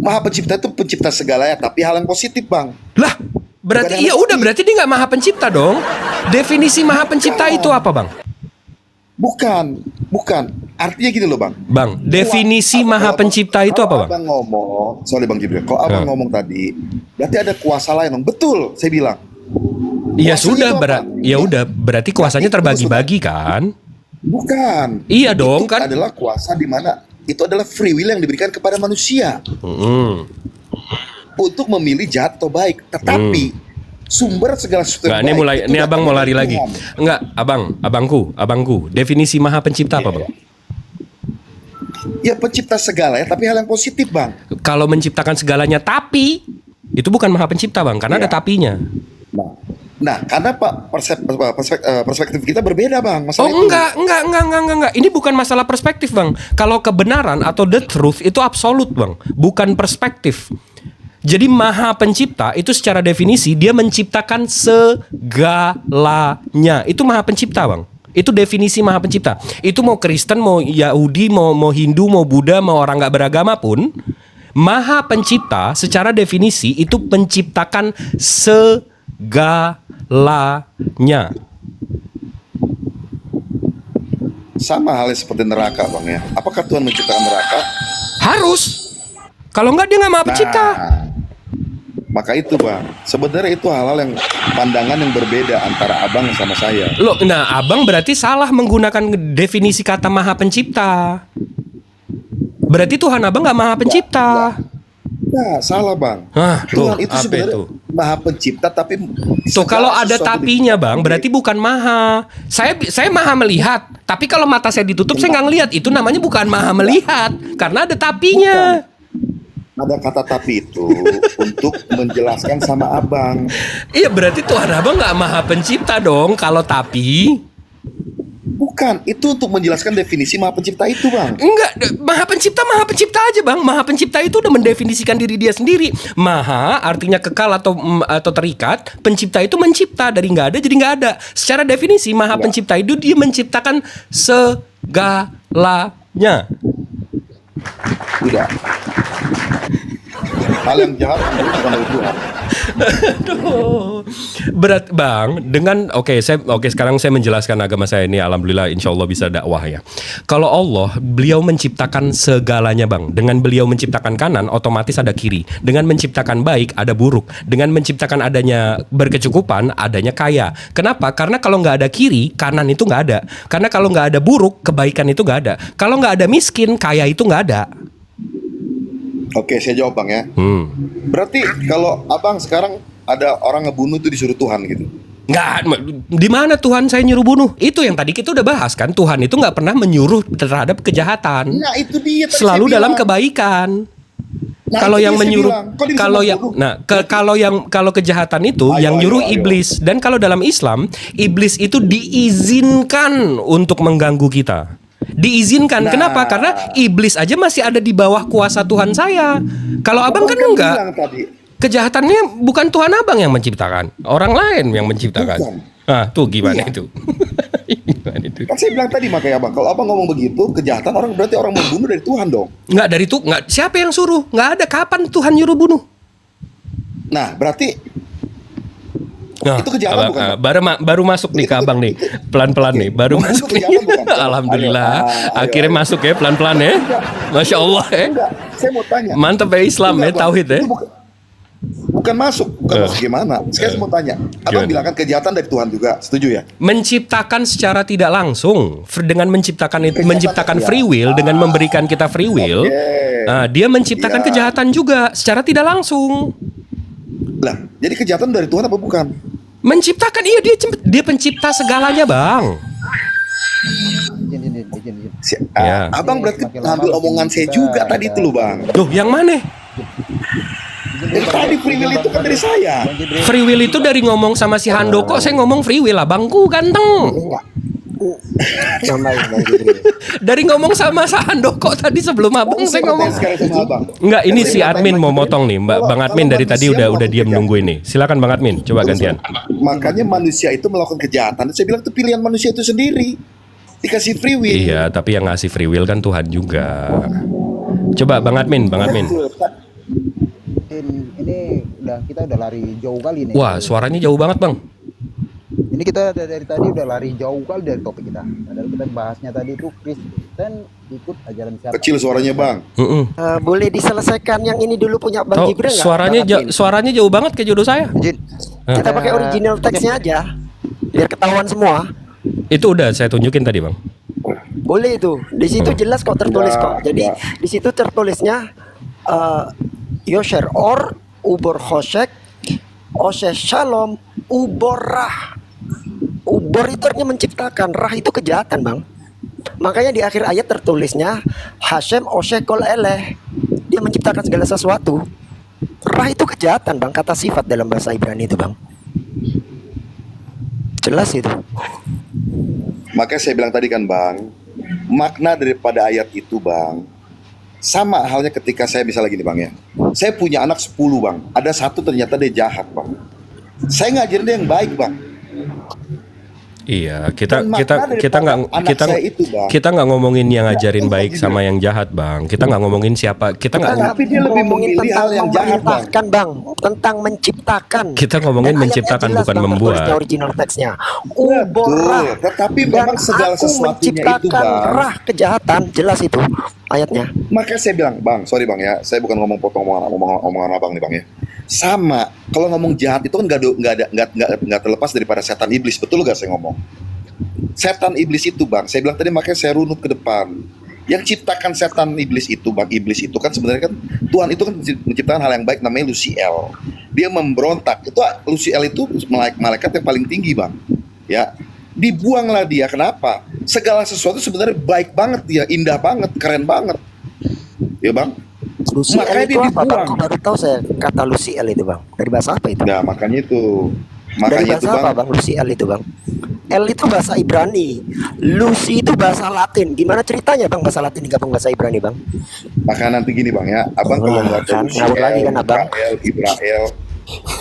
Maha pencipta itu pencipta segalanya, tapi hal yang positif, Bang. Lah, berarti Bukan yang ya udah negatif. berarti dia nggak maha pencipta dong. Definisi maha pencipta itu apa, Bang? Bukan. Artinya gini loh, Bang. Bang, definisi maha pencipta itu apa, Bang? Abang ngomong, sorry Bang Jibril, kalau Abang ngomong tadi, berarti ada kuasa lain, Bang. Betul, saya bilang. Ya Kuasanya sudah, itu apa? ya udah berarti kuasanya Itu terbagi-bagi kan? Bukan. Iya dong, Itu kan? adalah kuasa di mana itu adalah free will yang diberikan kepada manusia untuk memilih jahat atau baik. Tetapi sumber segala sesuatu Enggak, yang baik itu ini abang datang mau dari lari lagi. Tuhan. Enggak, abangku. Definisi maha pencipta apa, Bang? Ya pencipta segala ya, tapi hal yang positif, Bang. Kalau menciptakan segalanya tapi itu bukan maha pencipta, Bang, karena ada Iya. tapinya. Nah, karena Pak perspektif kita berbeda, Bang. Masalah Oh, itu. enggak. Ini bukan masalah perspektif, Bang. Kalau kebenaran atau the truth itu absolut, Bang, bukan perspektif. Jadi Maha Pencipta itu secara definisi dia menciptakan segalanya. Itu Maha Pencipta, Bang. Itu definisi Maha Pencipta. Itu mau Kristen, mau Yahudi, mau Hindu, mau Buddha, mau orang nggak beragama pun, Maha Pencipta secara definisi itu menciptakan segalanya. Sama halnya seperti neraka, Bang ya. Apakah Tuhan menciptakan neraka? Harus. Kalau nggak dia nggak Maha Pencipta. Maka itu, Bang. Sebenarnya itu hal-hal yang pandangan yang berbeda antara Abang sama saya. Loh, nah Abang berarti salah menggunakan definisi kata Maha Pencipta. Berarti Tuhan Abang nggak Maha Pencipta. Nah, salah, Bang. Tuh, Tuhan itu apa sebenarnya itu? Maha Pencipta, tapi Tuh kalau segala ada sesuatu tapinya, diciptakan Bang, dia. berarti bukan maha. Saya maha melihat, tapi kalau mata saya ditutup saya nggak ngelihat. Itu namanya bukan maha melihat, karena ada tapinya. Ada kata tapi itu untuk menjelaskan sama Abang. Iya, berarti Tuhan Abang nggak Maha Pencipta dong kalau tapi. Bukan, itu untuk menjelaskan definisi Maha Pencipta itu, Bang. Enggak, Maha Pencipta aja, Bang. Maha Pencipta itu udah mendefinisikan diri dia sendiri. Maha artinya kekal atau terikat. Pencipta itu mencipta, dari nggak ada jadi nggak ada. Secara definisi Maha Pencipta itu dia menciptakan segalanya. Tidak. Hal yang jahat bukan dari Tuhan. Aduh. Berat, Bang, dengan sekarang saya menjelaskan agama saya ini, alhamdulillah insya Allah bisa dakwah ya. Kalau Allah, beliau menciptakan segalanya, Bang. Dengan beliau menciptakan kanan, otomatis ada kiri. Dengan menciptakan baik, ada buruk. Dengan menciptakan adanya berkecukupan, adanya kaya. Kenapa? Karena kalau nggak ada kiri, kanan itu nggak ada. Karena kalau nggak ada buruk, kebaikan itu nggak ada. Kalau nggak ada miskin, kaya itu nggak ada. Oke, saya jawab, Bang ya. Berarti kalau Abang sekarang ada orang ngebunuh itu disuruh Tuhan gitu. Nggak, di mana Tuhan saya nyuruh bunuh? Itu yang tadi kita udah bahas kan. Tuhan itu nggak pernah menyuruh terhadap kejahatan. Nah, itu dia tadi Selalu saya dalam bilang. kebaikan. Nah, Kalau itu yang dia saya menyuruh, bilang. Kok dia bisa kalau yang, membunuh? kalau kejahatan itu Ayo, yang nyuruh ayo. iblis. Dan kalau dalam Islam, iblis itu diizinkan untuk mengganggu kita. Diizinkan. Nah. Kenapa? Karena iblis aja masih ada di bawah kuasa Tuhan saya. Kalau abang kan enggak. bilang tadi. Kejahatannya bukan Tuhan abang yang menciptakan, orang lain yang menciptakan. Bukan. Ah, tuh gimana Iya. itu? Gimana itu? Kan saya bilang tadi makanya Abang, kalau Abang ngomong begitu, kejahatan orang berarti orang membunuh dari Tuhan dong. Nggak dari itu, nggak. Siapa yang suruh? Nggak ada. Kapan Tuhan nyuruh bunuh? Nah, berarti Nah, itu kejahatan bukan? baru masuk nih ke abang nih, pelan-pelan nih, baru Bukan, masuk itu nih. kejahatan bukan? Alhamdulillah, Ayo, akhirnya ayo. masuk ya pelan-pelan ya. Masya Allah ya. Enggak, saya mau tanya. Mantap ya Islam ya, Enggak, Bang. tauhid ya. Itu bukan masuk gimana? Saya mau tanya. Abang Gimana? bilang kan kejahatan dari Tuhan juga, setuju ya? Menciptakan secara tidak langsung, dengan menciptakan itu, Kejahatan, menciptakan iya. free will, dengan memberikan kita free will. Oke. Nah, dia menciptakan Iya. kejahatan juga secara tidak langsung. Lah, jadi kejahatan dari Tuhan apa bukan? Menciptakan, iya, dia pencipta segalanya, Bang. Izin. Ya. Abang berarti Makin lama ngambil makin omongan saya kita juga tadi ada- itu loh, Bang. Loh, yang mana? Dari tadi free will itu kan dari saya. Free will itu dari ngomong sama si Handoko, saya ngomong free will, abangku ganteng. Yang lain, Bang Jibril. Dari ngomong sama si Handoko tadi sebelum abang saya ngomong. Sekarang sama Abang. Enggak, ini Saya si bilang admin tadi, mau motong nih, Mbak. kalau- Bang admin kalau dari tadi manusia udah melakukan diam kejahatan. nunggu ini. Silakan Bang admin, coba gantian. Makanya manusia itu melakukan kejahatan. Saya bilang itu pilihan manusia itu sendiri. Dikasih free will. Iya, tapi yang ngasih free will kan Tuhan juga. Coba Bang admin. Betul. Ini kita udah lari jauh kali nih. Wah, suaranya jauh banget, Bang. Ini kita dari tadi udah lari jauh kali dari topik kita. Padahal kita bahasnya tadi itu Kristen ikut ajaran siapa? Kecil suaranya, Bang. Boleh diselesaikan yang ini dulu punya Bang Tahu Jibril nggak? suaranya Bang Admin? suaranya jauh banget kayak jodoh saya. Izin. Kita pakai original teksnya aja, biar ketahuan semua. Itu udah saya tunjukin tadi, Bang. Boleh itu. Di situ jelas kok tertulis Ya, kok. Jadi ya. di situ tertulisnya Yosher or Ubor Hoshek Oshe Shalom Uborah. Ubor itu artinya menciptakan, rah itu kejahatan, Bang. Makanya di akhir ayat tertulisnya Hashem Oshe Kol Eleh. Dia menciptakan segala sesuatu. Rah itu kejahatan, Bang, kata sifat dalam bahasa Ibrani itu, Bang. Jelas itu. Makanya saya bilang tadi kan, Bang, makna daripada ayat itu, Bang, Sama halnya ketika saya misalnya gini bang ya, saya punya anak 10 bang, ada satu ternyata dia jahat bang, saya ngajarin dia yang baik bang. Iya, kita Dan kita makna kita nggak daripada anak kita saya itu, Bang. kita nggak ngomongin yang ngajarin enggak, baik Jibril. sama yang jahat, Bang. Kita nggak ngomongin siapa. Kita nggak Tapi dia lebih ngomongin memilih hal yang jahat bang. memerintahkan, Bang, tentang menciptakan. kita ngomongin Dan ayatnya menciptakan jelas, bukan Bang, membuat. tertulisnya original teksnya. Betul. Uborah. Tetapi Dan memang segala aku sesuatunya itu menciptakan bang. rah kejahatan, jelas itu ayatnya. Makanya saya bilang, bang, sorry bang ya, saya bukan ngomong potong omongan abang nih bang ya. Sama, kalau ngomong jahat itu kan nggak terlepas daripada setan iblis, betul gak saya ngomong? Setan iblis itu bang, saya bilang tadi makanya saya runut ke depan. Yang ciptakan setan iblis itu bang, iblis itu kan sebenarnya kan Tuhan itu kan menciptakan hal yang baik namanya Luciel. Dia memberontak, itu Luciel itu malaikat yang paling tinggi bang. Ya, dibuanglah dia. Kenapa? Segala sesuatu sebenarnya baik banget dia, indah banget, keren banget. Ya bang. Luciel Makanya itu dia apa, Bang? dibuang. Kok baru tahu saya kata Luciel itu, Bang. Dari bahasa apa itu? Nah makanya itu, Dari makanya itu bahasa apa, bang. Bang? Luciel itu, Bang. L itu bahasa Ibrani, Lucy itu bahasa Latin. Gimana ceritanya, Bang, bahasa Latin digabung bahasa Ibrani, Bang? Maka nanti gini bang ya, abang kalau nggak Kan, tahu ngawur lagi kan, Abang? Ibrael,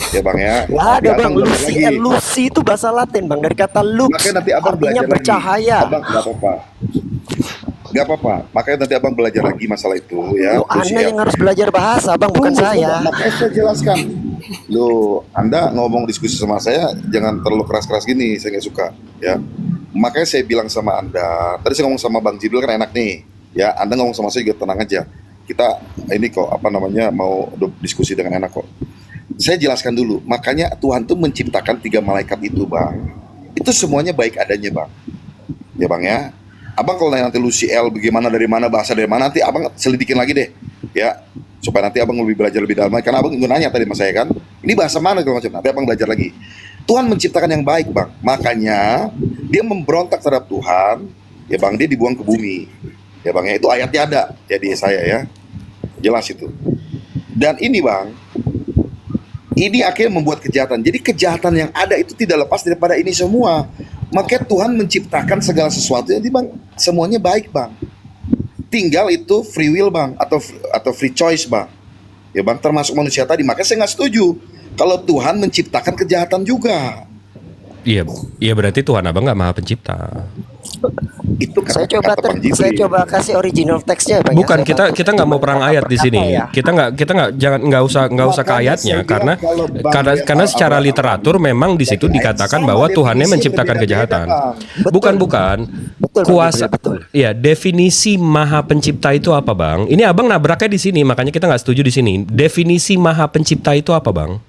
ya bang ya. Nggak Nanti ada, abang Bang. belajar Lucy, lagi. Lucy itu bahasa Latin, Bang. Dari kata lux, Makanya nanti abang artinya belajar bercahaya. lagi. Abang nggak apa-apa. Nggak apa-apa. Makanya nanti abang belajar lagi masalah itu ya. Loh, Anda Luciel. yang harus belajar bahasa, Bang, bukan Tunggu, saya. Makanya saya jelaskan. Loh, Anda ngomong diskusi sama saya jangan terlalu keras-keras gini, saya nggak suka ya. Makanya saya bilang sama Anda, tadi saya ngomong sama Bang Jibril kan enak nih ya, Anda ngomong sama saya juga tenang aja. Kita ini kok apa namanya mau diskusi dengan enak kok. Saya jelaskan dulu, makanya Tuhan tuh menciptakan 3 malaikat itu bang. Itu semuanya baik adanya bang. Ya bang ya. Abang kalau nanti Luciel bagaimana dari mana bahasa dari mana nanti abang selidikin lagi deh ya. Supaya nanti abang lebih belajar lebih dalam. Karena abang nanya tadi sama saya kan, ini bahasa mana kalau macam. Nanti abang belajar lagi. Tuhan menciptakan yang baik bang. Makanya dia memberontak terhadap Tuhan. Ya bang, dia dibuang ke bumi. Ya bang ya, itu ayatnya ada ya di Yesaya ya. Jelas itu. Dan ini bang, ini akhirnya membuat kejahatan. Jadi kejahatan yang ada itu tidak lepas daripada ini semua. Makanya Tuhan menciptakan segala sesuatu. Jadi bang, semuanya baik bang. Tinggal itu free will bang, atau free choice bang. Ya bang, termasuk manusia tadi. Makanya saya nggak setuju kalau Tuhan menciptakan kejahatan juga. Iya, iya berarti Tuhan Abang nggak Maha Pencipta. Itu Saya kata coba Bang Jibril. saya coba kasih original teksnya, Bang. ya. Bukan, Saya kita nggak mau perang ayat di sini. ya. Kita nggak usah ke Makanya ayatnya saya karena bilang kalau Bang karena Bang secara Bang literatur memang di situ Bang dikatakan sama bahwa Tuhannya definisi menciptakan berbeda-beda, kejahatan. Bang. Bukan. Betul, Bang Kuasa. Jibril, betul. Iya, definisi Maha Pencipta itu apa, Bang? Ini Abang nabraknya di sini, makanya kita nggak setuju di sini. Definisi Maha Pencipta itu apa, Bang?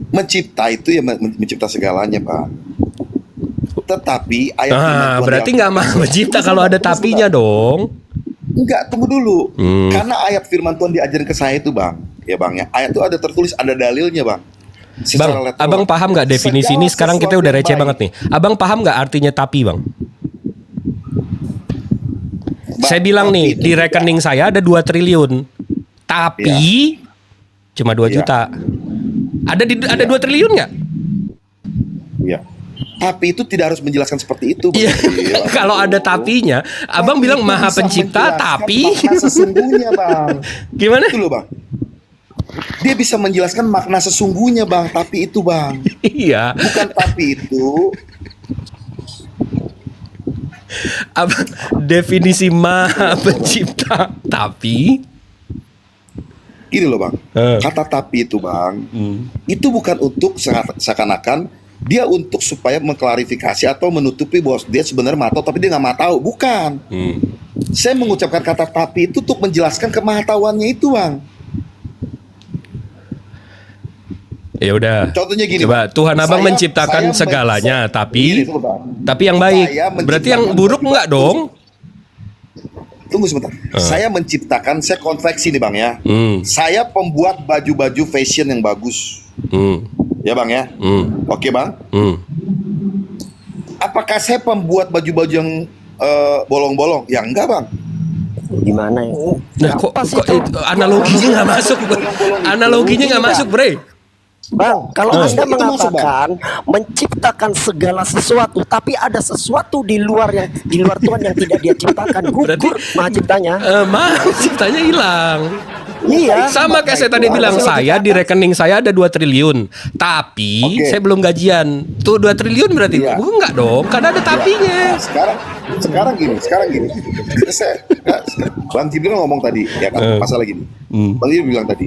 Mencipta itu ya mencipta segalanya bang. Tetapi ayat firman Tuhan Berarti yang- nggak Maha Pencipta Tunggu kalau ada sebentar, tunggu tapinya sebentar. dong. Enggak, tunggu dulu. Hmm. Karena ayat firman Tuhan diajarin ke saya itu bang. Ya bang ya. Ayat itu ada tertulis, ada dalilnya bang. Secara Bang, literal. Abang paham nggak definisi ini? Segala Sekarang kita sesuatu udah yang receh baik. banget nih. Abang paham nggak artinya tapi, Bang? Bang, Saya bilang tapi nih, itu di tidak- rekening saya ada 2 triliun. Tapi cuma 2 Iya. juta. Ada 2 triliun nggak? Iya. Tapi itu tidak harus menjelaskan seperti itu. Bang. Iya. Jibril. Kalau ada tapinya, Abang Tapi bilang itu Maha bisa Pencipta menjelaskan tapi makna sesungguhnya bang. gimana? Itu loh bang. Dia bisa menjelaskan makna sesungguhnya bang. Tapi itu bang. Iya. Bukan tapi itu. Abang, definisi Maha Pencipta tapi Gini loh bang. Eh. Kata tapi itu bang. Hmm. Itu bukan untuk seakan-akan dia untuk supaya mengklarifikasi atau menutupi bahwa dia sebenarnya matau tapi dia nggak matau. Bukan. Saya mengucapkan kata tapi itu untuk menjelaskan kemahatauannya itu bang. Ya udah. Contohnya gini. Coba Bang. Tuhan Abang Saya- menciptakan saya- segalanya Gini, tapi sebentar. yang baik. Saya Berarti yang menciptakan buruk enggak dong? Tunggu sebentar. Saya menciptakan, saya konveksi nih bang ya. Hmm. Saya pembuat baju-baju fashion yang bagus. Hmm. Ya bang ya. Hmm. Oke bang. Hmm. Apakah saya pembuat baju-baju yang bolong-bolong? Ya enggak bang. Gimana ya? Nah, kok Apa sih itu itu? analoginya nggak masuk, Bre. Analoginya nggak masuk, Bre. Bang, kalau Masuk, Anda itu masuk, Bang. mengatakan menciptakan segala sesuatu, tapi ada sesuatu di luar Tuhan yang tidak dia ciptakan, gugur maha ciptanya. Maaf, ciptanya hilang. Iya. Sama kayak saya tadi bilang, saya di rekening saya ada 2 triliun. Tapi Oke. saya belum gajian. Tuh 2 triliun berarti Iya. enggak dong, karena ada tapinya. Nah, sekarang gini. Bang Jibril ngomong tadi, ya kan, masalah gini. Bang Jibril bilang tadi,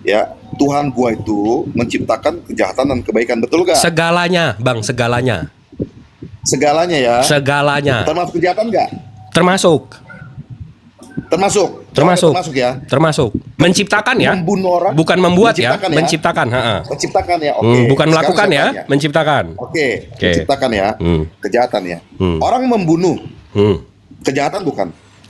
ya Tuhan gua itu menciptakan kejahatan dan kebaikan, betul gak? Segalanya, Bang, segalanya. Segalanya ya. Segalanya. Termasuk kejahatan nggak? Termasuk Termasuk ya. Termasuk. Menciptakan ya. Membunuh orang. Bukan membuat ya. Menciptakan ya. Menciptakan, Menciptakan ya. Oke. Bukan Sekarang melakukan saya ya, tanya. menciptakan. Oke. Oke. Menciptakan ya. Kejahatan ya. Orang membunuh. Kejahatan bukan?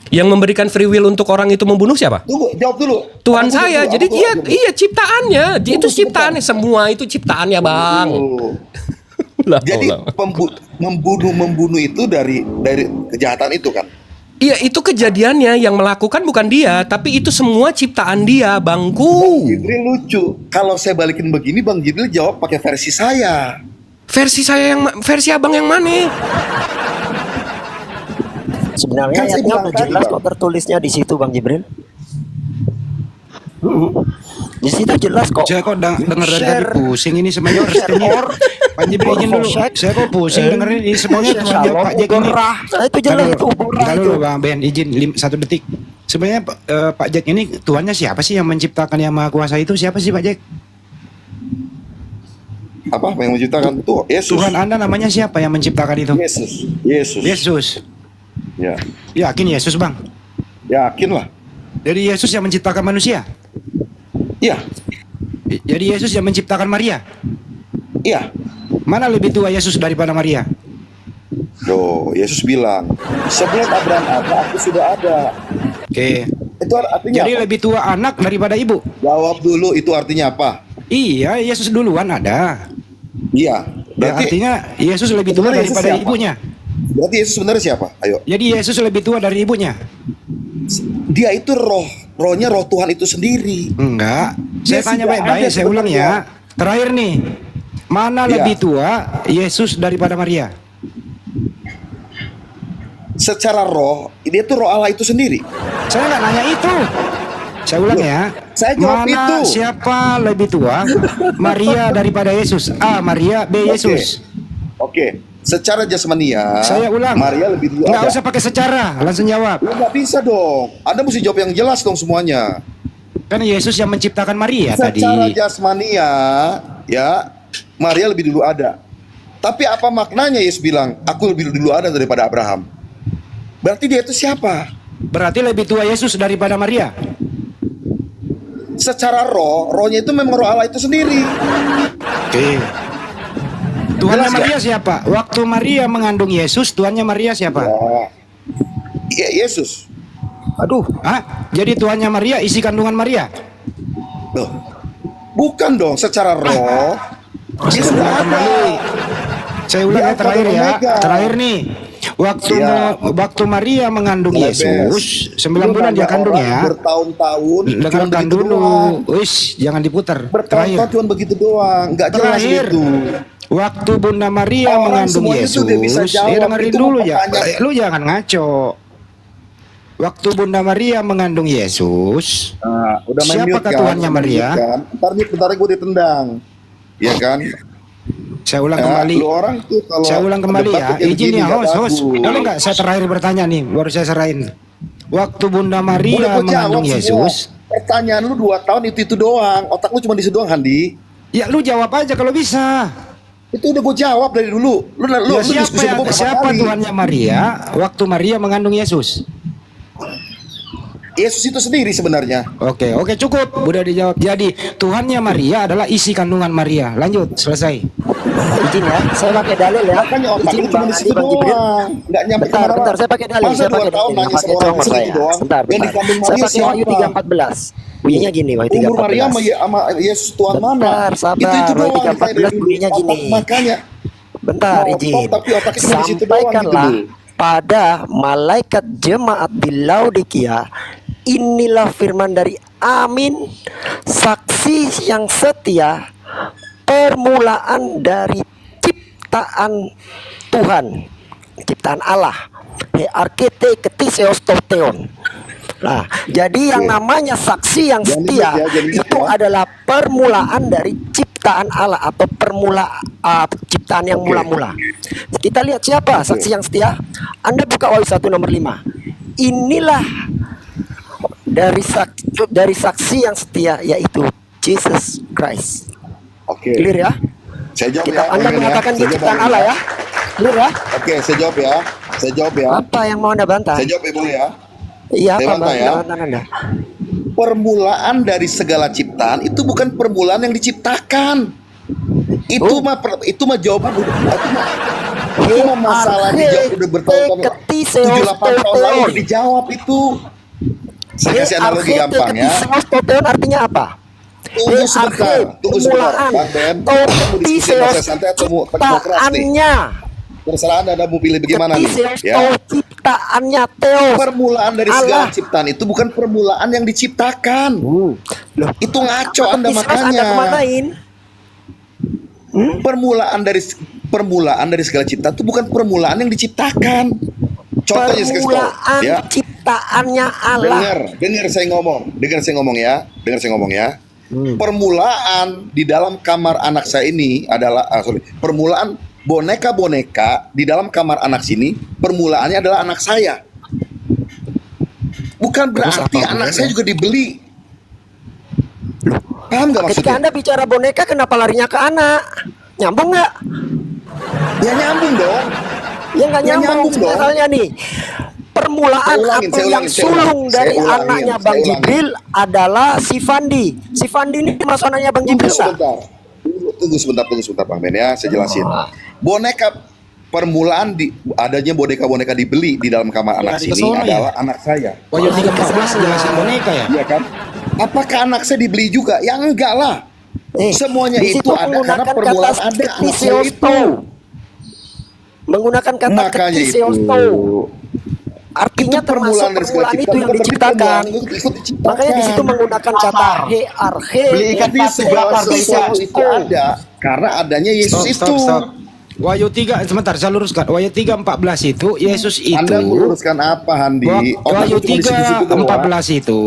Yang memberikan free will untuk orang itu membunuh siapa? Tunggu, jawab dulu. Tuhan Aku saya. dulu, Jadi aku dia dulu. iya ciptaannya. Dia itu ciptaannya, semua itu ciptaannya, Bang. Tunggu. Lah, Jadi lah. membunuh itu dari kejahatan itu kan? Iya, itu kejadiannya, yang melakukan bukan dia, tapi itu semua ciptaan dia, Bangku. Jibril lucu. Kalau saya balikin begini, Bang Jibril jawab pakai versi saya. Versi Abang yang mana? Sebenarnya Kan saya ayatnya bilang udah tadi, jelas Bang. kok tertulisnya di situ, Bang Jibril. Di situ jelas kok. Saya kok dengar dari tadi Share. pusing ini sebenarnya restunya. Pak Jibril izin dulu. Saya kok pusing dengerin ini sebenarnya Tuhan jawab Pak Jack ini. Nah, itu jelas itu uburah Ntar itu. dulu Bang Ben izin 1 detik. Sebenarnya Pak Jack ini Tuhannya siapa sih yang menciptakan yang Maha Kuasa itu? Siapa sih Pak Jack? Apa yang menciptakan? Tuh, Yesus. Tuhan Anda namanya siapa yang menciptakan itu? Yesus. Yesus. Ya. Yakin Yesus Bang? Yakin lah. Jadi Yesus yang menciptakan manusia? Iya. Jadi Yesus yang menciptakan Maria? Iya. Mana lebih tua Yesus daripada Maria? Loh, Yesus bilang, sebelum Abraham ada, aku sudah ada. Oke. Itu artinya Jadi apa? lebih tua anak daripada ibu? Jawab dulu, itu artinya apa? Iya, Yesus duluan ada. Iya. Berarti artinya Yesus lebih tua sebenarnya Yesus daripada siapa? ibunya. Berarti Yesus sebenarnya siapa? Ayo. Jadi Yesus lebih tua dari ibunya? Dia itu rohnya roh Tuhan itu sendiri. Enggak. Dia Saya tanya sudah baik-baik, ada saya ulang sebenarnya. ya. Terakhir nih, mana Iya. lebih tua Yesus daripada Maria? Secara roh, dia tuh roh Allah itu sendiri. Saya nggak nanya itu. Saya ulang ya. Saya jawab mana itu. siapa lebih tua? Maria daripada Yesus? A. Maria, B. Yesus. Oke. Secara jasmania, Saya ulang. Maria lebih dulu Nggak ada. usah pakai secara, langsung jawab. Lu nggak bisa dong. Anda mesti jawab yang jelas dong semuanya. Kan Yesus yang menciptakan Maria tadi. Secara jasmania, ya Maria lebih dulu ada. Tapi apa maknanya Yesus bilang, aku lebih dulu ada daripada Abraham? Berarti dia itu siapa? Berarti lebih tua Yesus daripada Maria. Secara rohnya itu memang roh Allah itu sendiri. Oke. Tuhannya Jelas nggak? Maria siapa? Waktu Maria mengandung Yesus, Tuhannya Maria siapa? Ya, Yesus. Aduh, Hah? Jadi Tuhannya Maria isi kandungan Maria? Loh, bukan dong. Secara roh, dia Saya sudah ulang ada. kembali. Saya ulang Dia ya terakhir Alpha dan ya. Omega. Terakhir nih. Waktu Maria mengandung Lebes. Yesus, 9 Lu bulan dia nanya kandung orang ya. Bertahun-tahun. cuman Dengarkan begitu dulu. doang. Wis, jangan diputar. Terakhir. Bertahun-tahun cuma begitu doang. Nggak jelas Terakhir. gitu. Waktu Bunda Maria Orang mengandung semuanya Yesus, sudah bisa jawab. dengerin Itu dulu ya. pertanyaan. Lu jangan ngaco. Waktu Bunda Maria mengandung Yesus, Nah, udah main siapakah mute kan? Tuhannya Maria? Kan? Bentar gue ditendang. Ya kan? Saya ulang Ya, kembali. lu orang tuh kalau Saya ulang kembali debat ya. tuh kayak Izin begini ya nggak host. bagus. Boleh nggak saya terakhir bertanya nih, baru saya serahin. Waktu Bunda Maria Udah gua mengandung jawab Yesus, semua. Pertanyaan lu 2 tahun itu doang. Otak lu cuma di situ doang, Handi. ya lu jawab aja kalau bisa. Itu udah gue jawab dari dulu. Lu Ya, diskusi sama gua berapa siapa kali. Tuhannya Maria waktu Maria mengandung Yesus? Yesus itu sendiri sebenarnya. Oke, cukup. Udah dijawab. Jadi Tuhannya Maria adalah isi kandungan Maria. Lanjut, selesai. izin ya, saya pakai dalil ya. Makanya otak Izin lu cuma Bang di situ Adi, Bang Jibril. doang. Nggak nyampe Bentar, kemana-mana. bentar, saya pakai dalil. Masa Saya 2 pakai tahun dalil. nanya Pakai sama orang comot di situ saya. doang. Bentar, Yang di bentar. kandung Saya Maria pakai Wahyu siapa? 3:14. Bunyinya gini, Wahyu Umur Maria 3:14. sama Yesus Tuhan mana? Bentar, sabar. Itu Wahyu doang. 3:14 bunyinya Otak, gini. Makanya Bentar, Ngotot, izin. tapi otaknya cuma di situ doang Sampaikanlah gitu, pada malaikat jemaat di Laodikia, inilah firman dari Amin, saksi yang setia, permulaan dari ciptaan Tuhan, ciptaan Allah. Archete ketiseos toteon. Nah, jadi yang namanya saksi yang setia itu adalah permulaan dari ciptaan Allah atau ciptaan yang mula-mula. Kita lihat siapa saksi yang setia. Anda buka Wahyu 1 nomor 5. Inilah dari saksi yang setia, yaitu Jesus Christ. Oke. Clear ya? Saya jawab Kita ya. Anda Bang Ben, mengatakan Saya dia jawab, ciptaan Bang Ben, Allah ya? Clear ya? Oke, saya jawab ya. Saya jawab ya. Apa yang mau Anda bantah? Saya jawab ya, boleh ya. Iya, saya apa bantah ya. bantahan Anda? Permulaan dari segala ciptaan itu bukan permulaan yang diciptakan. Itu mah jawaban itu mah masalah dijawab udah bertahun-tahun. 7-8 tahun lalu udah dijawab itu. Saya kasih analogi gampang ya. Toteon artinya apa? Tunggu sebentar, Bang Ben. Kamu diskusi sama saya santai atau mau keras nih? Ciptaannya. Terserah Anda mau pilih bagaimana nih. Ya. Ciptaannya Theos. Permulaan dari segala ciptaan itu bukan permulaan yang diciptakan. Itu ngaco Anda makanya. Permulaan dari segala ciptaan itu bukan permulaan yang diciptakan. Contohnya permulaan ya. Ciptaannya Allah. Dengar saya ngomong ya. Permulaan di dalam kamar anak saya ini adalah permulaan boneka-boneka di dalam kamar anak sini, permulaannya adalah anak saya. Bukan berarti anak saya juga dibeli. Paham nggak maksudnya? Ketika Anda bicara boneka, kenapa larinya ke anak? Nyambung nggak? Ya nyambung dong. Ya nggak nyambung. Misalnya nih, permulaan atau yang sulung dari anaknya Bang Jibril adalah si Fandi. Si Fandi ini masuk anaknya Bang Jibril nggak? Tunggu sebentar Bang Ben ya, saya jelasin. Boneka permulaan adanya boneka-boneka dibeli di dalam kamar anak sini adalah anak saya. Wahyu 3:14 jelasin boneka ya? Iya kan? Apakah anak saya dibeli juga? Ya enggak lah. Semuanya itu ada karena permulaan ada anak saya itu. Menggunakan kata makanya itu. Artinya termasuk permulaan itu yang diciptakan. Makanya di situ menggunakan kata beli ikan di segala sesuatu itu ada karena adanya Yesus itu. Wahyu 3 sebentar saya luruskan. Wahyu 3:14 itu Yesus itu. Anda meluruskan apa Handi? Wahyu 3:14 itu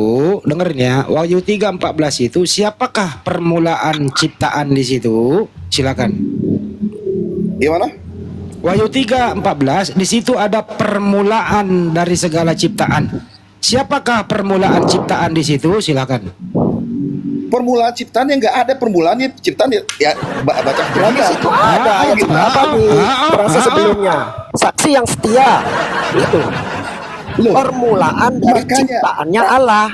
dengerin ya. Wahyu 3:14 itu siapakah permulaan ciptaan di situ? Silakan. Gimana? Wahyu 3:14 di situ ada permulaan dari segala ciptaan. Siapakah permulaan ciptaan di situ? Silakan. Permulaan ciptaan yang nggak ada permulaannya ciptaan ya baca Quran itu ada ayat berapa di frase sebelumnya? Saksi yang setia itu. Permulaan dari ciptaannya Allah.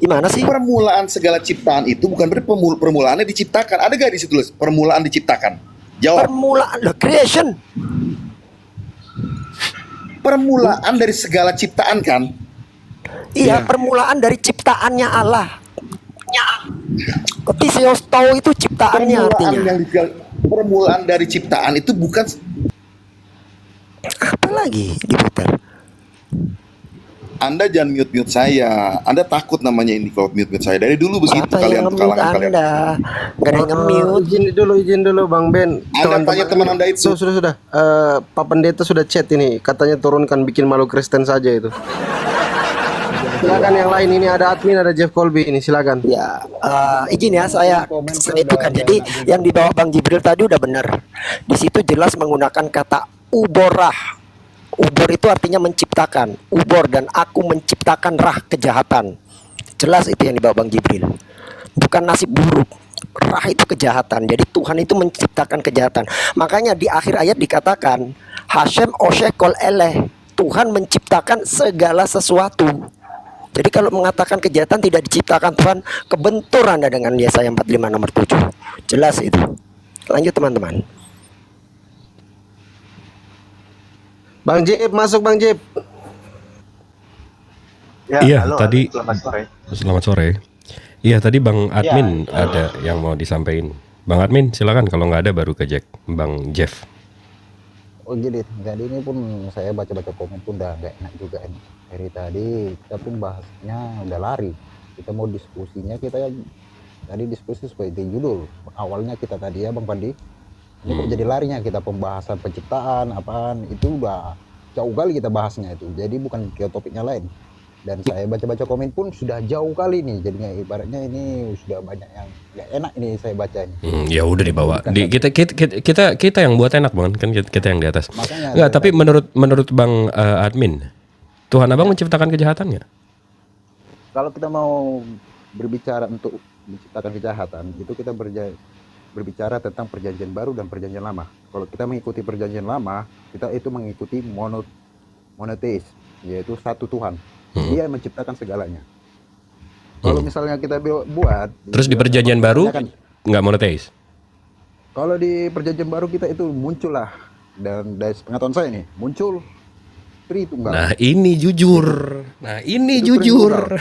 Gimana sih? Permulaan segala ciptaan itu bukan berarti permulaannya diciptakan. Ada gak di situ permulaan diciptakan? Jawab. Permulaan creation. Permulaan dari segala ciptaan kan? Iya, permulaan dari ciptaannya Allah. Ketiseos tau itu ciptaannya artinya. Permulaan dari ciptaan itu bukan apa lagi diputar. Anda jangan mute saya. Anda takut namanya ini kalau mute saya. Dari dulu begitu Siapa kalian kalangan kalian. Gak ada yang nge-mute. Izin dulu Bang Ben. Anda tanya teman Anda itu. Sudah. Pak Pendeta sudah chat ini. Katanya turunkan bikin malu Kristen saja itu. Silakan yang lain, ini ada admin, ada Jeff Colby ini, silakan. Ya, izin ya saya itu kan. Jadi yang dibawa Bang Jibril tadi udah benar. Di situ jelas menggunakan kata uborah. Ubor itu artinya menciptakan. Ubor dan aku menciptakan rah kejahatan. Jelas itu yang dibawa Bang Jibril. Bukan nasib buruk. Rah itu kejahatan. Jadi Tuhan itu menciptakan kejahatan. Makanya di akhir ayat dikatakan Hashem Oseh Kol Eleh. Tuhan menciptakan segala sesuatu. Jadi kalau mengatakan kejahatan tidak diciptakan Tuhan, kebentur Anda dengan Yesaya 45 nomor 7. Jelas itu. Lanjut teman-teman. Bang Jip, masuk Bang Jip. Ya, iya, halo, tadi selamat sore. Iya, tadi Bang Admin ada yang mau disampaikan. Bang Admin, silakan kalau nggak ada baru ke Bang Jeff. Oh jadi ini pun saya baca-baca komen pun udah gak enak juga ini. Dari tadi kita pun bahasnya udah lari. Kita mau diskusinya kita tadi diskusi seperti judul awalnya kita tadi ya Bang Pandi. Ini kok jadi larinya kita pembahasan penciptaan apaan itu udah jauh kali kita bahasnya itu. Jadi bukan ke topiknya lain. Dan saya baca-baca komen pun sudah jauh kali nih. Jadinya ibaratnya ini sudah banyak yang nggak enak ini saya baca ini. Ya udah dibawa. Kita yang buat enak Bang, kan kita yang di atas. Makanya Enggak, tapi menurut Bang admin, Tuhan Abang menciptakan kejahatan nggak? kalau kita mau berbicara untuk menciptakan kejahatan, itu kita berbicara tentang perjanjian baru dan perjanjian lama. Kalau kita mengikuti perjanjian lama, kita itu mengikuti monoteis, yaitu satu Tuhan. Dia yang menciptakan segalanya. Kalau misalnya kita buat, Terus di perjanjian baru kan, nggak monoteis? kalau di perjanjian baru kita itu muncul lah, dan dari pengetahuan saya nih, muncul Tritunggal. Nah ini jujur. Itu Tritunggal.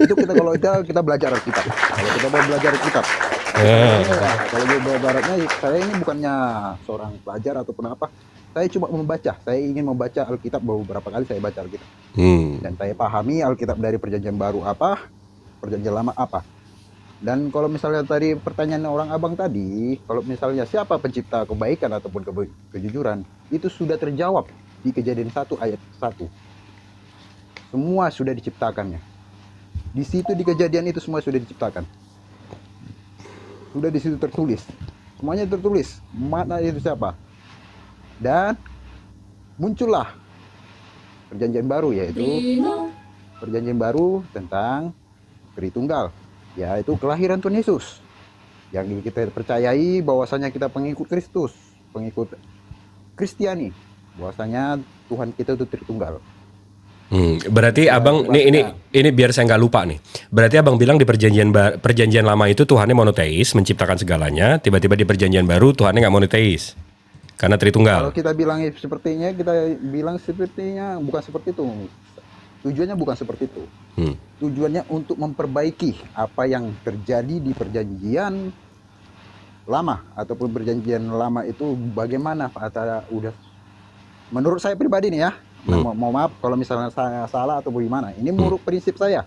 Itu kita kalau kita belajar Alkitab. Kalau kita mau belajar Alkitab. Kalau gue baratnya saya ini bukannya seorang pelajar ataupun apa. Saya cuma membaca. Saya ingin membaca Alkitab beberapa kali saya baca Alkitab. Dan saya pahami Alkitab dari perjanjian baru apa, perjanjian lama apa. Dan kalau misalnya tadi pertanyaan orang abang tadi, kalau misalnya siapa pencipta kebaikan ataupun kejujuran, itu sudah terjawab di Kejadian 1 ayat 1. Semua sudah diciptakannya. Di situ di kejadian itu semua sudah diciptakan. Sudah di situ tertulis. Semuanya tertulis. Mana itu siapa? Dan muncullah perjanjian baru, yaitu perjanjian baru tentang Tritunggal, yaitu kelahiran Tuhan Yesus. Yang kita percayai bahwasanya kita pengikut Kristus, pengikut Kristiani, bahwasanya Tuhan kita itu Tritunggal. Berarti abang ini biar saya nggak lupa nih. Berarti abang bilang di perjanjian lama itu Tuhannya monoteis, menciptakan segalanya. Tiba-tiba di perjanjian baru Tuhannya nggak monoteis, karena Tritunggal. Kalau kita bilang sepertinya, kita bilang sepertinya bukan seperti itu. Tujuannya bukan seperti itu. Tujuannya untuk memperbaiki apa yang terjadi di perjanjian lama ataupun perjanjian lama itu bagaimana udah. Menurut saya pribadi nih ya, mau maaf kalau misalnya saya salah atau bagaimana. Ini menurut prinsip saya.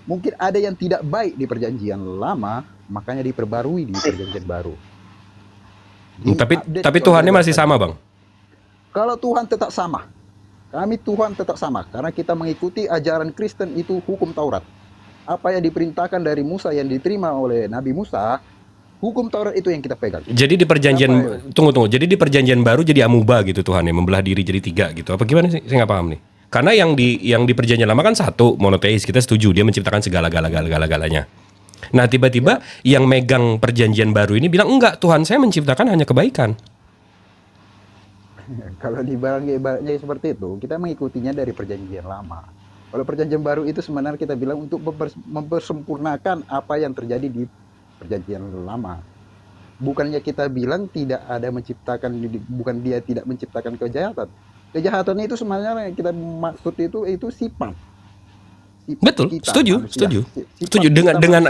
Mungkin ada yang tidak baik di perjanjian lama, makanya diperbarui di perjanjian baru. Tapi Tuhannya masih sama Bang? Kalau Tuhan tetap sama. Kami Tuhan tetap sama. Karena kita mengikuti ajaran Kristen itu hukum Taurat. Apa yang diperintahkan dari Musa yang diterima oleh Nabi Musa, hukum Taurat itu yang kita pegang. Jadi di perjanjian tunggu. Jadi di perjanjian baru jadi amuba gitu Tuhan ya, membelah diri jadi 3 gitu. Apa gimana sih? Saya nggak paham nih. Karena yang di perjanjian lama kan satu, monoteis, kita setuju dia menciptakan segala-galanya. Nah, tiba-tiba yang megang perjanjian baru ini bilang enggak, Tuhan saya menciptakan hanya kebaikan. Kalau ibaratnya seperti itu, kita mengikutinya dari perjanjian lama. Kalau perjanjian baru itu sebenarnya kita bilang untuk mempersempurnakan apa yang terjadi di perjanjian lama. Bukannya kita bilang tidak ada menciptakan, bukan dia tidak menciptakan kejahatan. Kejahatan itu sebenarnya kita maksud itu sifat. Betul, setuju.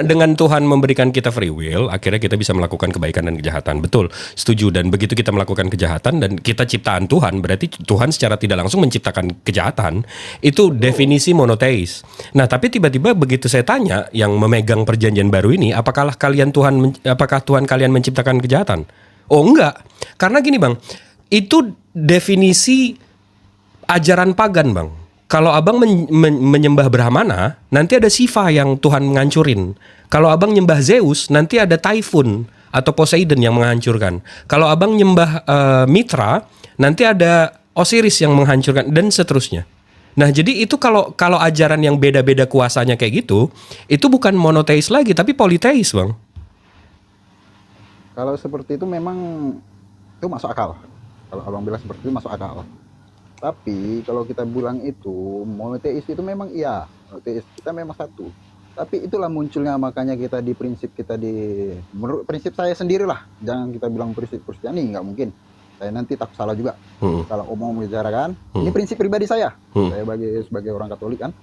Dengan Tuhan memberikan kita free will, akhirnya kita bisa melakukan kebaikan dan kejahatan. Betul, setuju. Dan begitu kita melakukan kejahatan dan kita ciptaan Tuhan, berarti Tuhan secara tidak langsung menciptakan kejahatan. Itu definisi monoteis. Nah, tapi tiba-tiba begitu saya tanya yang memegang perjanjian baru ini, apakah Tuhan kalian menciptakan kejahatan? Oh, enggak. Karena gini, Bang. Itu definisi ajaran pagan, Bang. Kalau abang menyembah Brahmana, nanti ada Siva yang Tuhan menghancurin. Kalau abang nyembah Zeus, nanti ada Typhoon atau Poseidon yang menghancurkan. Kalau abang nyembah Mitra, nanti ada Osiris yang menghancurkan, dan seterusnya. Nah, jadi itu kalau ajaran yang beda-beda kuasanya kayak gitu, itu bukan monoteis lagi, tapi politeis, Bang. Kalau seperti itu memang itu masuk akal. Kalau abang bilang seperti itu masuk akal. Tapi kalau kita bilang itu monoteis itu memang iya, monoteis kita memang satu. Tapi itulah munculnya, makanya kita di prinsip kita menurut prinsip saya sendirilah. Jangan kita bilang prinsip Kristiani, nggak mungkin. Saya nanti takut salah juga. Kalau mau membicarakan, ini prinsip pribadi saya. Saya sebagai orang Katolik kan.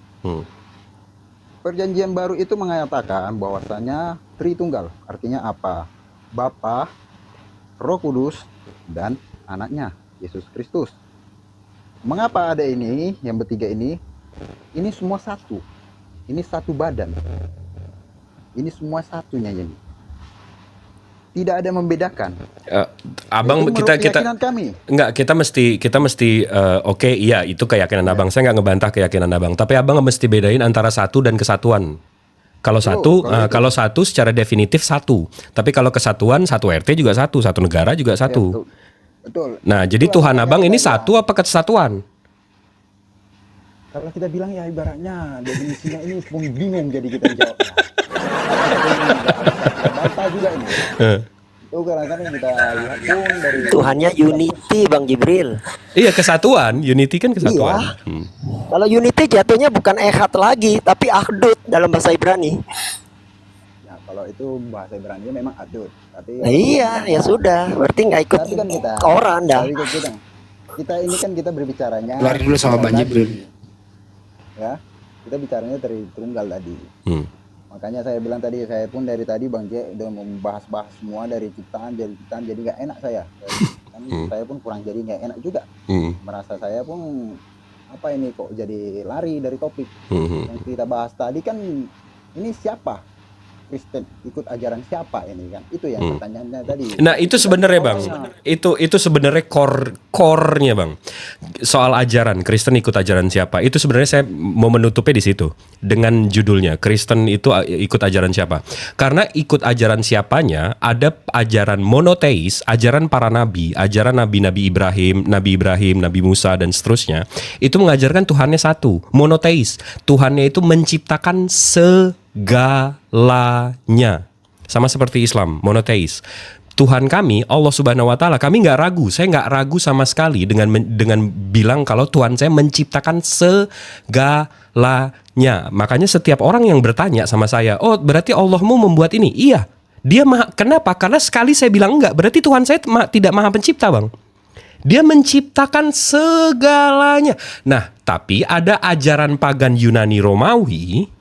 Perjanjian baru itu mengatakan bahwasanya Tritunggal. Artinya apa? Bapa, Roh Kudus, dan anaknya Yesus Kristus. Mengapa ada ini, yang bertiga ini? Ini semua satu. Ini satu badan. Ini semua satunya ini. tidak ada membedakan. Abang Itu kita menurut keyakinan kami. enggak, kita mesti oke, iya itu keyakinan abang. Saya nggak ngebantah keyakinan abang, tapi abang mesti bedain antara satu dan kesatuan. Kalau kalau satu secara definitif satu, tapi kalau kesatuan satu RT juga satu negara juga satu. Betul. Nah, jadi Itulah Tuhan makanya abang ini saya satu apa kesatuan? Kalau kita bilang ya ibaratnya definisinya ini pun bingung jadi kita jawabnya. Bantah juga ini. Itu kadang-kadang kita lihat pun dari Tuhannya unity Bang Jibril. Iya, kesatuan, unity kan kesatuan. Iya. Kalau unity jatuhnya bukan ehad lagi, tapi ahdud dalam bahasa Ibrani. ya, kalau itu bahasa Ibrani memang adud. Tapi Nah, iya, ya sudah. Berarti nggak ikut tapi kan kita orang dah. tapi kan kita ini kan kita berbicaranya Keluarin dulu sama Bang Jibril. Ya, kita bicaranya dari tunggal tadi. Hmm. Makanya saya bilang tadi, saya pun dari tadi Bang J udah membahas-bahas semua dari ciptaan, jadi nggak enak saya. Saya pun kurang jadi nggak enak juga. Merasa saya pun apa ini kok jadi lari dari topik. Yang kita bahas tadi kan ini siapa? Kristen ikut ajaran siapa ini kan? Itu yang pertanyaannya tadi. Nah, itu sebenarnya Bang. Itu sebenarnya core-nya Bang. Soal ajaran Kristen ikut ajaran siapa? Itu sebenarnya saya mau menutupnya di situ dengan judulnya Kristen itu ikut ajaran siapa? Karena ikut ajaran siapanya ada ajaran monoteis, ajaran para nabi, ajaran nabi Ibrahim, Nabi Musa dan seterusnya. Itu mengajarkan Tuhannya satu, monoteis. Tuhannya itu menciptakan segalanya. Sama seperti Islam, monoteis. Tuhan kami, Allah Subhanahu wa taala, kami nggak ragu. Saya nggak ragu sama sekali dengan bilang kalau Tuhan saya menciptakan segalanya. Makanya setiap orang yang bertanya sama saya, "Oh, berarti Allahmu membuat ini?" Iya. Dia kenapa? Karena sekali saya bilang enggak, berarti Tuhan saya tidak Maha Pencipta, Bang. Dia menciptakan segalanya. Nah, tapi ada ajaran pagan Yunani Romawi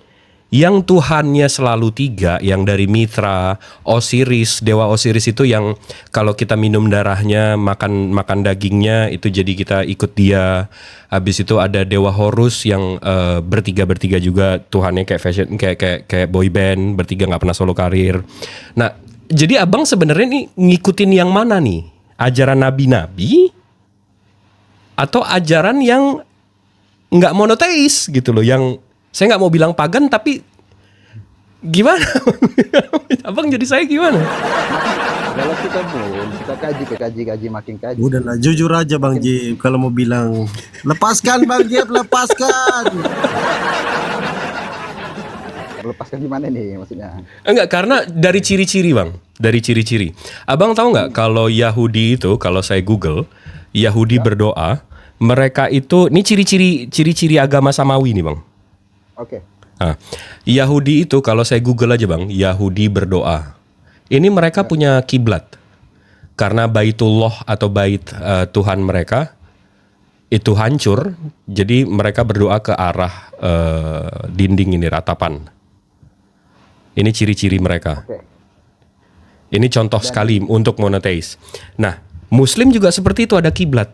yang Tuhannya selalu tiga, yang dari Mitra, Osiris, dewa Osiris itu yang kalau kita minum darahnya, makan dagingnya, itu jadi kita ikut dia. Habis itu ada dewa Horus yang bertiga juga, Tuhannya kayak fashion, kayak boy band, bertiga nggak pernah solo karir. Nah, jadi abang sebenarnya nih ngikutin yang mana nih? Ajaran nabi-nabi atau ajaran yang nggak monoteis gitu loh, yang saya nggak mau bilang pagan, tapi gimana? Abang jadi saya gimana? Kalau kita pun kita kaji makin kaji. Udahlah, jujur aja Bang Jib. Kalau mau bilang lepaskan Bang Jib, lepaskan. Lepaskan gimana nih maksudnya? Enggak, karena dari ciri-ciri Bang, dari ciri-ciri. Abang tahu nggak kalau Yahudi itu, kalau saya Google Yahudi berdoa, mereka itu, ini ciri-ciri agama Samawi nih Bang. Oke. Nah, Yahudi itu kalau saya Google aja Bang, Yahudi berdoa. Ini mereka punya kiblat. Karena Baitullah atau bait Tuhan mereka itu hancur, jadi mereka berdoa ke arah dinding ini, ratapan. Ini ciri-ciri mereka. Oke. Ini contoh sekali untuk monoteis. Nah, Muslim juga seperti itu, ada kiblat.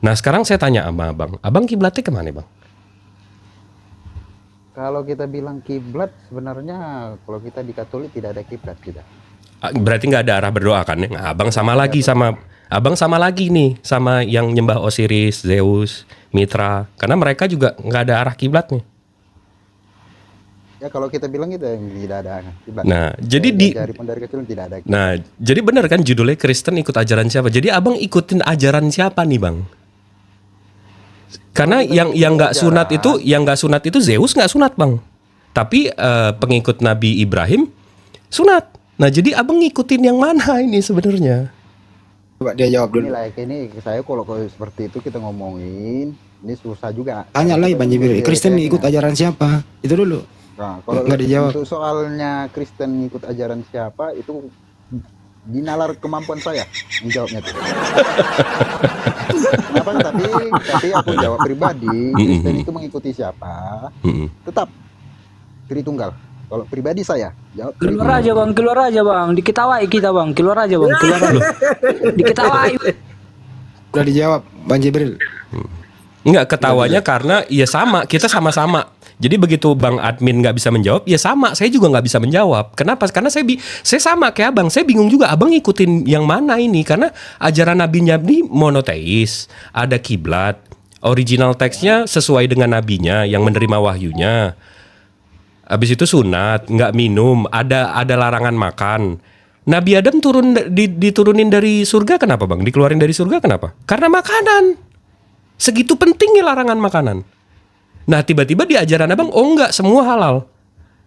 Nah, sekarang saya tanya sama Abang kiblatnya kemana Bang? Kalau kita bilang kiblat, sebenarnya kalau kita di Katolik tidak ada kiblat kita. Berarti nggak ada arah berdoa kan? Nah, Abang sama lagi nih sama yang nyembah Osiris, Zeus, Mitra, karena mereka juga nggak ada arah kiblatnya. Ya kalau kita bilang itu tidak ada kiblat. Nah, jadi dari kecil tidak ada kiblat. Nah, jadi benar kan judulnya Kristen ikut ajaran siapa? Jadi Abang ikutin ajaran siapa nih Bang? Karena yang nggak sunat itu Zeus nggak sunat Bang. Tapi pengikut Nabi Ibrahim sunat. Nah, jadi Abang ngikutin yang mana ini sebenarnya? Coba dia jawab dulu. Ini saya kalau seperti itu kita ngomongin, ini susah juga. Tanya lagi Bang Jibril, Kristen ikut ajaran siapa? Itu dulu. Nah, kalau nggak dijawab. untuk soalnya Kristen ikut ajaran siapa itu dinalar kemampuan saya menjawabnya tuh. Kenapa? Tapi aku jawab pribadi, Kristen itu mengikuti siapa? Tetap Tritunggal. Kalau pribadi saya jawab keluar aja bang, diketawai kita bang, keluar aja bang, diketawai. Udah dijawab Bang Jibril. Enggak, ketawanya karena ya sama, kita sama-sama. Jadi begitu Bang Admin nggak bisa menjawab, ya sama, saya juga nggak bisa menjawab. Kenapa? Karena saya sama kayak Abang, saya bingung juga. Abang ngikutin yang mana ini? Karena ajaran nabinya ini monoteis, ada kiblat, original teksnya sesuai dengan nabinya yang menerima wahyunya. Habis itu sunat, nggak minum, ada larangan makan. Nabi Adam diturunin dari surga kenapa Bang? Dikeluarin dari surga kenapa? Karena makanan. Segitu pentingnya larangan makanan. Nah tiba-tiba di ajaran Abang, oh enggak, semua halal.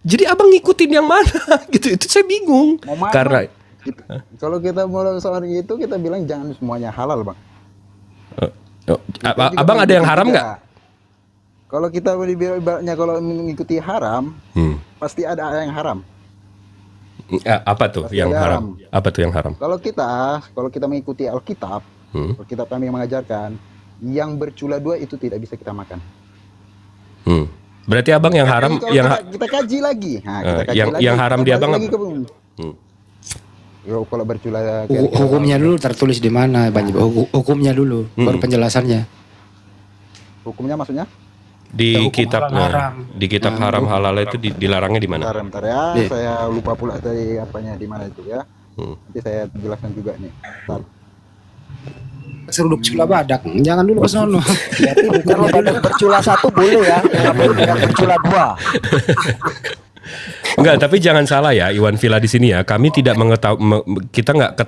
Jadi Abang ngikutin yang mana? Gitu, itu saya bingung. Karena kalau kita mulai soal itu, kita bilang jangan semuanya halal, Bang. Abang ada yang haram nggak? Kalau kita ibaratnya kalau mengikuti haram, pasti ada yang haram. Apa tuh yang haram? Apa tuh yang haram? Kalau kita mengikuti Alkitab, Alkitab kami yang mengajarkan, yang bercula dua itu tidak bisa kita makan. Berarti Abang yang haram, kita kaji lagi. Nah, kita kaji lagi. Yang haram di Abang apa? Kalau bercula hukumnya dulu tertulis di mana, Bang? Hukumnya dulu, baru penjelasannya. Hukumnya maksudnya? Di kitab haram halal itu dilarangnya di mana? Bentar ya, saya lupa pula tadi apanya di mana itu ya. Nanti saya jelaskan juga nih. Seruduk cula badak, jangan dulu ke sono. Berarti kalau badak bercula satu boleh ya, yang bercula dua. Enggak, tapi jangan salah ya, Iwan Villa di sini ya. Kami tidak kita nggak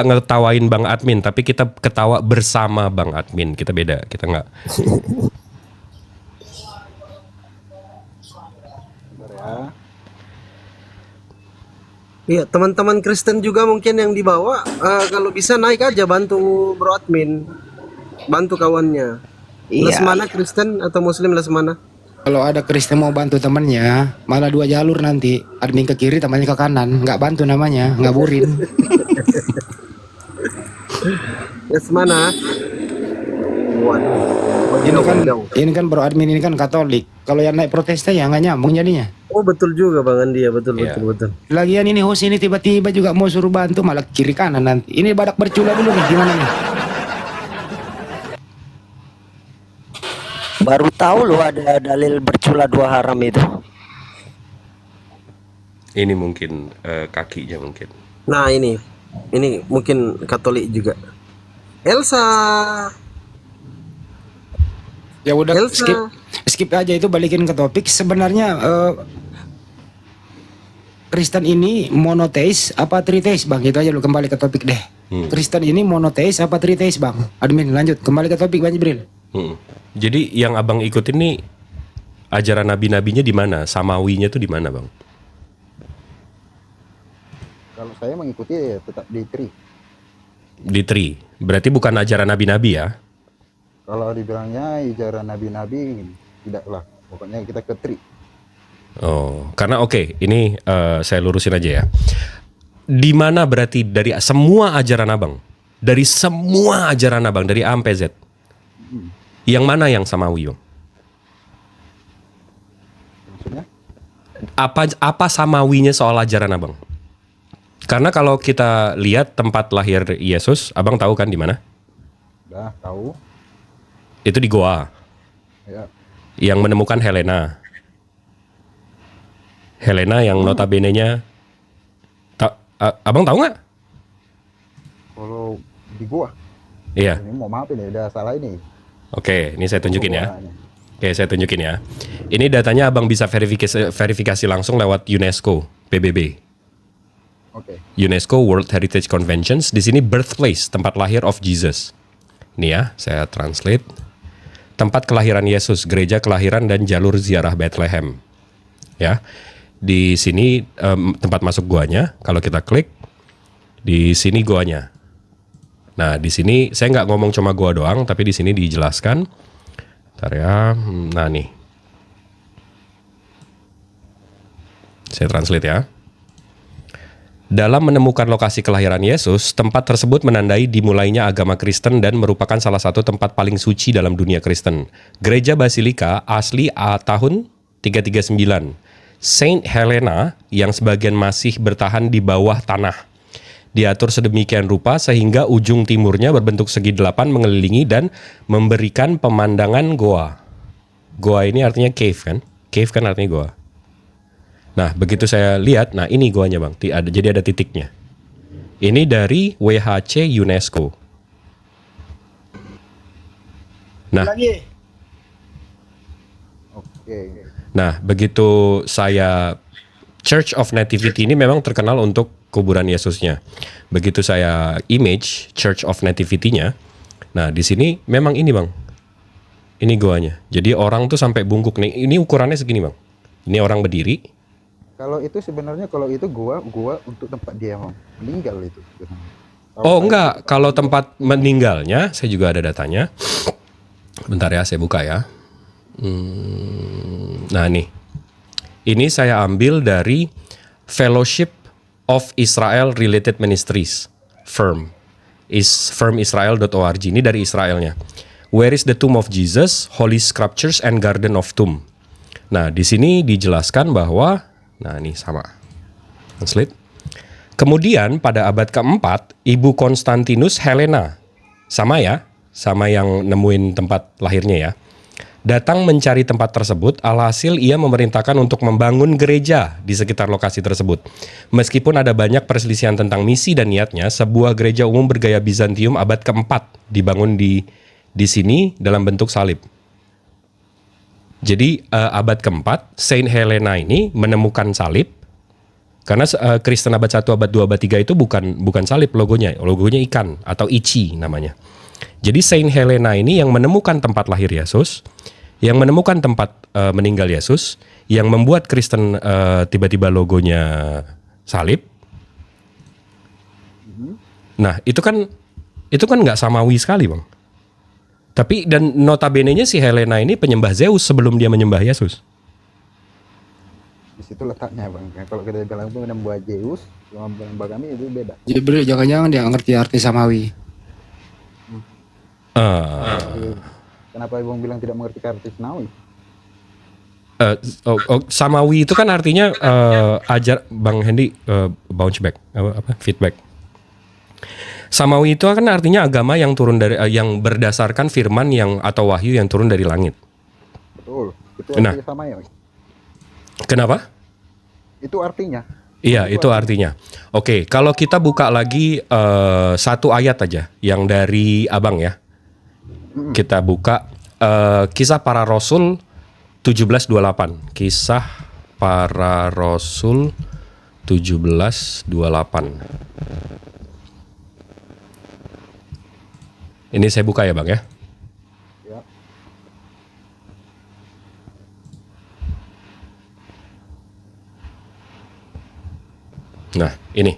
ngetawain Bang Admin, tapi kita ketawa bersama Bang Admin. Kita beda, kita nggak. Iya, teman-teman Kristen juga mungkin yang dibawa, kalau bisa naik aja bantu Bro Admin, bantu kawannya. Les mana Kristen atau Muslim les mana? Kalau ada Kristen mau bantu temannya, malah dua jalur nanti, admin ke kiri, temannya ke kanan, nggak bantu namanya, ngaburin. Les mana? Ini kan Bro Admin ini kan Katolik. Kalau yang naik Protestan ya nggak nyambung jadinya. Oh betul juga Bang Andi ya, betul. Lagian ini host ini tiba-tiba juga mau suruh bantu malah kiri kanan nanti. Ini badak bercula dulu nih, gimana nih? Baru tahu loh ada dalil bercula dua haram itu. Ini mungkin kakinya mungkin. Nah ini mungkin Katolik juga. Elsa. Ya udah skip aja itu, balikin ke topik. Sebenarnya Kristen ini monoteis apa triteis, Bang? Itu aja lu, kembali ke topik deh. Kristen ini monoteis apa triteis, Bang? Admin lanjut, kembali ke topik Bang Jibril. Jadi yang Abang ikutin nih ajaran nabi-nabinya di mana? Samawinya tuh di mana, Bang? Kalau saya mengikuti tetap di tri. Di tri. Berarti bukan ajaran nabi-nabi ya? Kalau dibilangnya ajaran nabi-nabi tidaklah, pokoknya kita ke tri. Oh, karena ini saya lurusin aja ya. Di mana berarti dari semua ajaran Abang? Dari semua ajaran Abang dari A sampai Z. Yang mana yang samawi, Bang? Maksudnya? Apa samawinya soal ajaran Abang? Karena kalau kita lihat tempat lahir Yesus, Abang tahu kan di mana? Udah tahu. Itu di Goa. Ya. Yang menemukan Helena. Helena yang notabene-nya Abang tahu nggak? Kalau di gua. Iya. Ini mau maaf ini, udah salah ini. Oke, ini saya tunjukin ya. Oke, saya tunjukin ya. Ini datanya Abang bisa verifikasi langsung lewat UNESCO, PBB. Oke. UNESCO World Heritage Conventions. Di sini birthplace, tempat lahir of Jesus. Ini ya, saya translate. Tempat kelahiran Yesus, gereja kelahiran dan jalur ziarah Bethlehem. Ya. Di sini tempat masuk goanya. Kalau kita klik, di sini goanya. Nah, di sini saya nggak ngomong cuma goa doang, tapi di sini dijelaskan. Bentar ya. Nah, nih. Saya translate ya. Dalam menemukan lokasi kelahiran Yesus, tempat tersebut menandai dimulainya agama Kristen dan merupakan salah satu tempat paling suci dalam dunia Kristen. Gereja Basilika asli tahun 339. Saint Helena yang sebagian masih bertahan di bawah tanah. Diatur sedemikian rupa sehingga ujung timurnya berbentuk segi delapan mengelilingi dan memberikan pemandangan goa. Goa ini artinya cave kan? Cave kan artinya goa. Nah, begitu saya lihat, nah ini goanya Bang. Jadi ada titiknya. Ini dari WHC UNESCO. Nah, Oke. nah begitu saya Church of Nativity ini memang terkenal untuk kuburan Yesusnya. Begitu saya image Church of Nativity-nya, nah di sini memang ini Bang. Ini goanya. Jadi orang tuh sampai bungkuk nih. Ini ukurannya segini Bang. Ini orang berdiri. Kalau itu sebenarnya gua untuk tempat dia meninggal itu. Oh enggak, kalau tempat meninggalnya saya juga ada datanya. Bentar ya, saya buka ya. Nah nih, ini saya ambil dari Fellowship of Israel Related Ministries, firm israel.org. Ini dari Israelnya. Where is the tomb of Jesus, Holy Scriptures and Garden of Tomb. Nah di sini dijelaskan bahwa, nah ini sama. Translate. Kemudian pada abad keempat, Ibu Konstantinus Helena, sama ya, sama yang nemuin tempat lahirnya ya, datang mencari tempat tersebut. Alhasil ia memerintahkan untuk membangun gereja di sekitar lokasi tersebut. Meskipun ada banyak perselisihan tentang misi dan niatnya, sebuah gereja umum bergaya Bizantium abad keempat dibangun di sini dalam bentuk salib. Jadi abad keempat, Saint Helena ini menemukan salib. Karena Kristen abad 1, abad 2, abad 3 itu bukan salib logonya ikan atau ichi namanya. Jadi Saint Helena ini yang menemukan tempat lahir Yesus, yang menemukan tempat meninggal Yesus, yang membuat Kristen tiba-tiba logonya salib. Nah itu kan nggak samawi sekali Bang. Tapi dan notabene-nya si Helena ini penyembah Zeus sebelum dia menyembah Yesus. Di situ letaknya Bang. Kalau kita bilang itu menyembah Zeus, sama menyembah kami itu beda. Jibril jangan-jangan dia ngerti arti samawi. Kenapa Bang bilang tidak mengerti arti samawi? Samawi itu kan artinya ajar Bang Hendy bounce back apa feedback. Samawi itu kan artinya agama yang turun dari yang berdasarkan firman yang atau wahyu yang turun dari langit. Betul. Itu artinya sama ya. Kenapa? Itu artinya. Iya, itu artinya. Oke, kalau kita buka lagi satu ayat aja yang dari Abang ya. Kita buka Kisah Para Rasul 17:28. Kisah Para Rasul 17:28. Ini saya buka ya Bang ya. Ya. Nah ini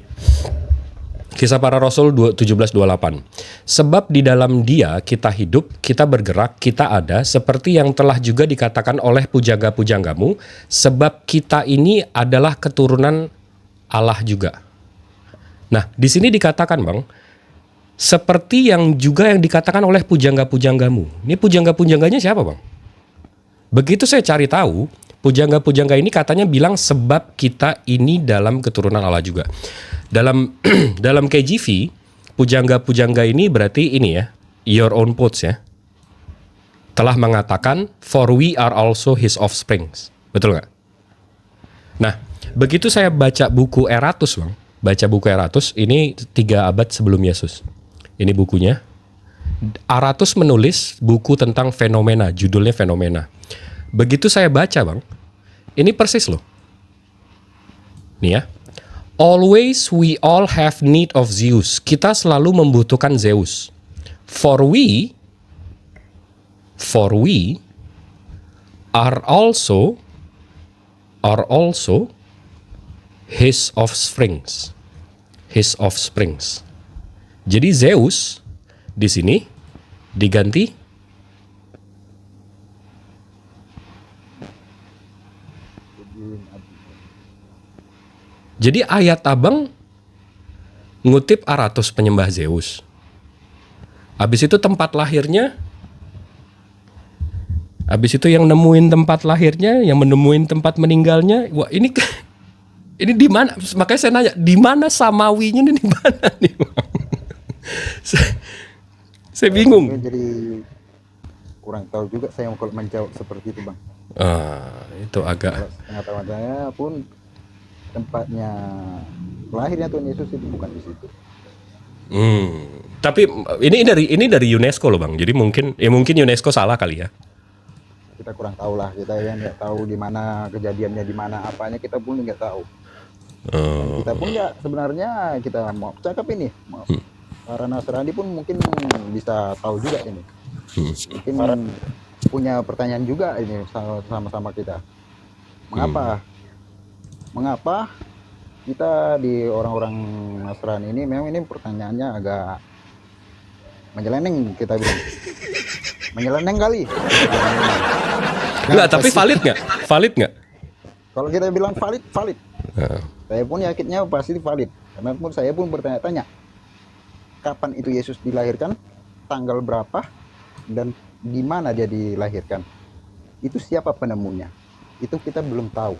Kisah Para Rasul 17:28. Sebab di dalam Dia kita hidup, kita bergerak, kita ada, seperti yang telah juga dikatakan oleh pujangga-pujanggamu, sebab kita ini adalah keturunan Allah juga. Nah di sini dikatakan Bang, seperti yang dikatakan oleh pujangga-pujanggamu. Ini pujangga-pujangganya siapa Bang? Begitu saya cari tahu, pujangga-pujangga ini katanya bilang sebab kita ini dalam keturunan Allah juga. Dalam KJV, pujangga-pujangga ini berarti ini ya, your own quotes ya. Telah mengatakan, for we are also his offsprings. Betul nggak? Nah, begitu saya baca buku Eratus Bang, ini 3 abad sebelum Yesus. Ini bukunya. Aratus menulis buku tentang fenomena, judulnya Fenomena. Begitu saya baca Bang, ini persis loh. Nih ya. Always we all have need of Zeus. Kita selalu membutuhkan Zeus. For we are also his offsprings. His offsprings. Jadi Zeus di sini diganti jadi ayat Abang ngutip Aratus penyembah Zeus. Habis itu tempat lahirnya, habis itu yang nemuin tempat lahirnya, yang menemuin tempat meninggalnya. Wah ini di mana? Makanya saya nanya, di mana samawinya ini, di mana nih Bang? Saya bingung. Jadi kurang tahu juga saya kalau menjawab seperti itu bang. Itu agak. Kalau pengetahuan saya pun tempatnya lahirnya Tuhan Yesus itu bukan di situ. Tapi ini dari UNESCO loh bang. Jadi mungkin UNESCO salah kali ya. Kita kurang tahu lah, kita yang nggak tahu di mana kejadiannya, di mana apanya kita pun nggak tahu. Kita pun ya sebenarnya kita mau cakap ini, para Nasrani pun mungkin bisa tahu juga ini. Mungkin punya pertanyaan juga ini sama-sama kita. Mengapa kita di orang-orang Nasrani ini memang ini pertanyaannya agak menyeleneng kita bilang. Menyeleneng kali. Enggak, tapi valid nggak? Kalau kita bilang valid. Saya pun yakinnya pasti valid. Karena pun saya pun bertanya-tanya. Kapan itu Yesus dilahirkan? Tanggal berapa? Dan di mana dia dilahirkan? Itu siapa penemunya? Itu kita belum tahu.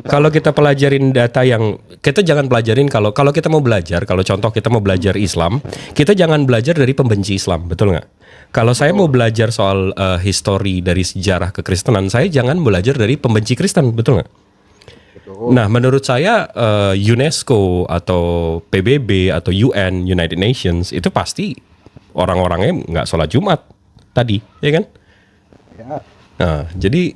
Kalau kita pelajarin data yang kita jangan pelajarin kalau kita mau belajar, kalau contoh kita mau belajar Islam, kita jangan belajar dari pembenci Islam, betul nggak? Kalau saya mau belajar soal histori dari sejarah kekristenan, saya jangan belajar dari pembenci Kristen, betul nggak? Nah, menurut saya UNESCO atau PBB atau UN, United Nations itu pasti orang-orangnya nggak sholat Jumat tadi, ya kan? Ya. Nah, jadi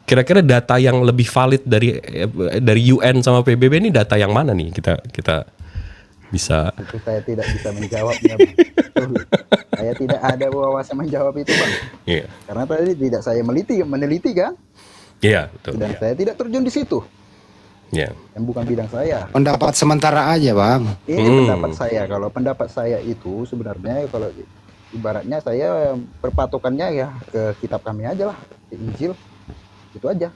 kira-kira data yang lebih valid dari UN sama PBB ini data yang mana nih kita bisa? Itu saya tidak bisa menjawabnya, Bang. Saya tidak ada wawasan menjawab itu, Bang. Iya. Karena tadi tidak saya meneliti kan? Iya, betul. Dan saya tidak terjun di situ. Iya. Yang bukan bidang saya. Pendapat sementara aja bang. Ini pendapat saya. Kalau pendapat saya itu sebenarnya kalau ibaratnya saya perpatokannya ya ke kitab kami aja lah, ke Injil. Itu aja.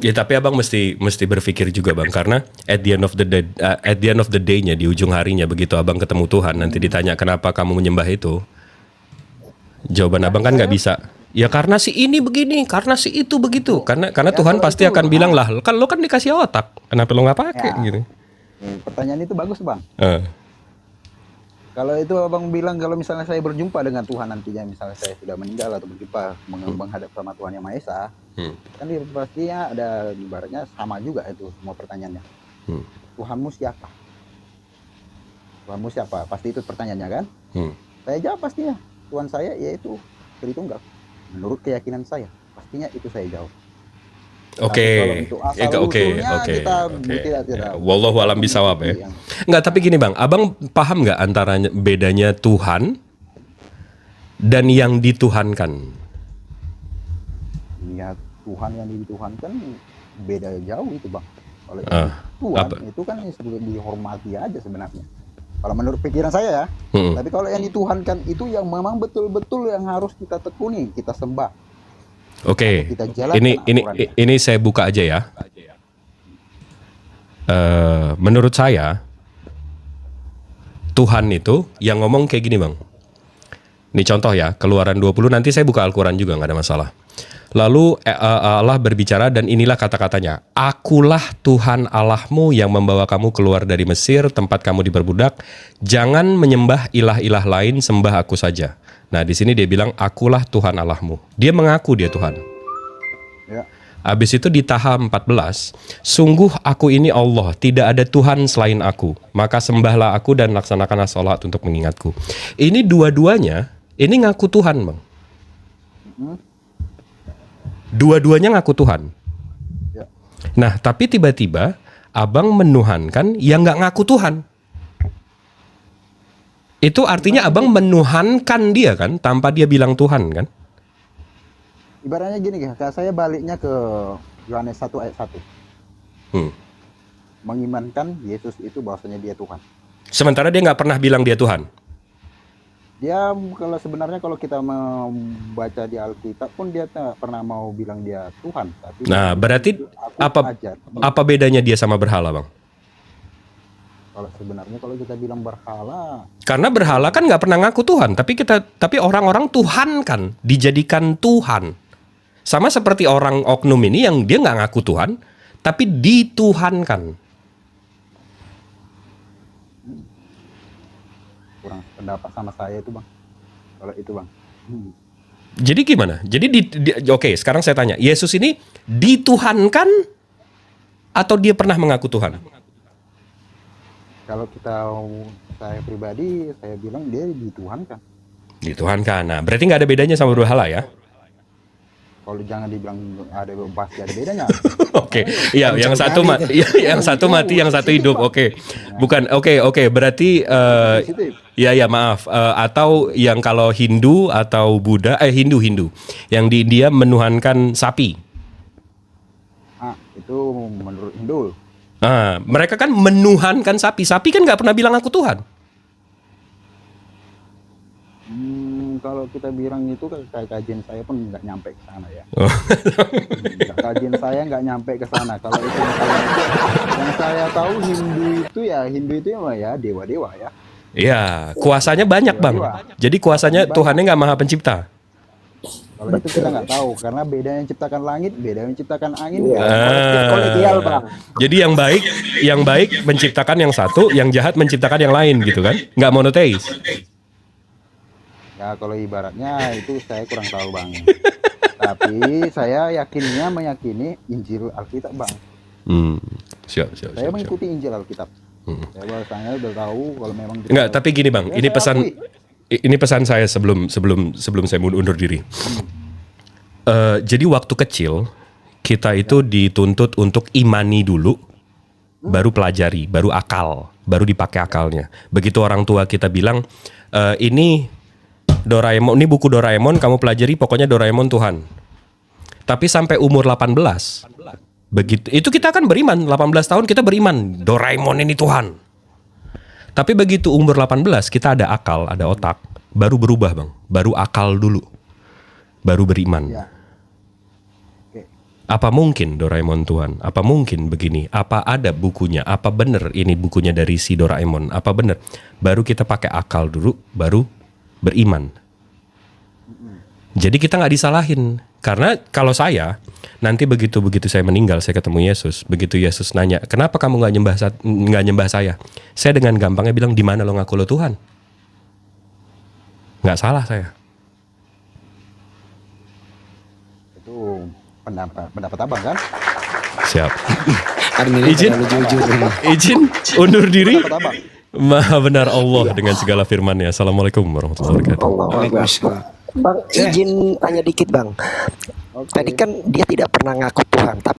Ya tapi abang mesti berpikir juga bang, karena at the end of the day-nya, di ujung harinya begitu abang ketemu Tuhan nanti ditanya kenapa kamu menyembah itu, jawaban abang kan nggak bisa. Ya karena si ini begini, karena si itu begitu. Karena Tuhan pasti akan bilang lah, kan lo kan dikasih otak, kenapa lo nggak pakai gitu. Pertanyaan itu bagus bang. Kalau itu abang bilang kalau misalnya saya berjumpa dengan Tuhan nantinya, misalnya saya sudah meninggal atau berjumpa menghadap sama Tuhan Yang Maha Esa, kan pastinya ada ibaratnya sama juga itu semua pertanyaannya. Tuhanmu siapa? Tuhanmu siapa? Pasti itu pertanyaannya kan? Saya jawab pastinya Tuhan saya yaitu Tritunggal. Menurut keyakinan saya, pastinya itu saya jawab. Oke. Wallahu alam bisawab ya. Enggak, tapi gini bang, abang paham nggak antara bedanya Tuhan dan yang dituhankan? Ya Tuhan yang dituhankan beda jauh itu bang. Kalau Tuhan itu kan dihormati aja sebenarnya. Kalau menurut pikiran saya ya. Tapi kalau yang dituhankan itu yang memang betul-betul yang harus kita tekuni, kita sembah. Oke, ini saya buka aja ya. Menurut saya Tuhan itu yang ngomong kayak gini bang. Ini contoh ya, Keluaran 20, nanti saya buka Al-Quran juga, nggak ada masalah. Lalu Allah berbicara dan inilah kata-katanya. Akulah Tuhan Allahmu yang membawa kamu keluar dari Mesir, tempat kamu diperbudak. Jangan menyembah ilah-ilah lain, sembah aku saja. Nah di sini dia bilang akulah Tuhan Allahmu. Dia mengaku dia Tuhan. Ya. Habis itu di Taha 14, sungguh aku ini Allah, tidak ada Tuhan selain aku. Maka sembahlah aku dan laksanakanlah sholat untuk mengingatku. Ini dua-duanya, ini ngaku Tuhan bang. Dua-duanya ngaku Tuhan. Ya. Nah tapi tiba-tiba abang menuhankan yang nggak ngaku Tuhan. Itu artinya abang menuhankan dia kan, tanpa dia bilang Tuhan kan? Ibaratnya gini ya, saya baliknya ke Yohanes 1 ayat 1. Mengimankan Yesus itu bahwasanya dia Tuhan. Sementara dia nggak pernah bilang dia Tuhan. Dia kalau kita membaca di Alkitab pun dia tak pernah mau bilang dia Tuhan. Tapi nah berarti apa bedanya dia sama berhala bang? Kalau sebenarnya kalau kita bilang berhala, karena berhala kan nggak pernah ngaku Tuhan, tapi orang-orang Tuhan kan dijadikan Tuhan, sama seperti orang oknum ini yang dia nggak ngaku Tuhan, tapi dituhankan. kurang pendapat sama saya itu bang. Kalau itu bang. Jadi gimana? Jadi oke, sekarang saya tanya, Yesus ini dituhankan atau dia pernah mengaku Tuhan? Kalau saya pribadi, saya bilang dia dituhankan. Dituhankan. Nah, berarti nggak ada bedanya sama berhala ya? Kalau jangan dibilang pasti ada bedanya. Oke, iya, yang satu mati, yang satu mati, yang satu hidup. Oke, bukan. Oke. Berarti, ya maaf. Atau yang kalau Hindu atau Buddha, Hindu, yang di India menuhankan sapi. Itu menurut Hindu. Mereka kan menuhankan sapi. Sapi kan nggak pernah bilang aku Tuhan. Kalau kita bilang itu kayak kajian saya pun nggak nyampe ke sana ya. Kajian saya nggak nyampe ke sana. Kalau itu yang saya tahu Hindu itu ya dewa-dewa ya. Iya, kuasanya banyak bang. Jadi kuasanya Tuhannya nggak maha pencipta. Kalau itu kita nggak tahu karena beda yang ciptakan langit, beda yang ciptakan angin. Kolegial bang. Jadi yang baik menciptakan yang satu, yang jahat menciptakan yang lain gitu kan? Nggak monoteis. Ya kalau ibaratnya itu saya kurang tahu bang. Tapi saya meyakini Injil Alkitab bang. Siap. Saya mengikuti Injil Alkitab. Saya bahasanya udah tahu kalau memang. Enggak, tapi gini bang, ini pesan saya sebelum saya undur diri. Jadi waktu kecil kita itu dituntut untuk imani dulu, baru pelajari, baru akal, baru dipakai akalnya. Begitu orang tua kita bilang, ini Doraemon, ini buku Doraemon, kamu pelajari, pokoknya Doraemon Tuhan. Tapi sampai umur 18, begitu itu kita kan beriman, 18 tahun kita beriman, Doraemon ini Tuhan. Tapi begitu umur 18 kita ada akal, ada otak, baru berubah bang, baru akal dulu, baru beriman. Apa mungkin Doraemon Tuhan? Apa mungkin begini? Apa ada bukunya? Apa benar ini bukunya dari si Doraemon? Apa benar? Baru kita pakai akal dulu, baru beriman. Jadi kita nggak disalahin. Karena kalau saya nanti begitu saya meninggal, saya ketemu Yesus. Begitu Yesus nanya, kenapa kamu nggak nyembah saya? Saya dengan gampangnya bilang, di mana lo ngaku lo Tuhan? Nggak salah saya. Itu pendapat abang kan? Siap. Izin undur diri. Maha benar Allah dengan segala firman-Nya. Assalamualaikum warahmatullahi wabarakatuh. Bang, izin tanya dikit bang. Tadi kan dia tidak pernah ngaku Tuhan, tapi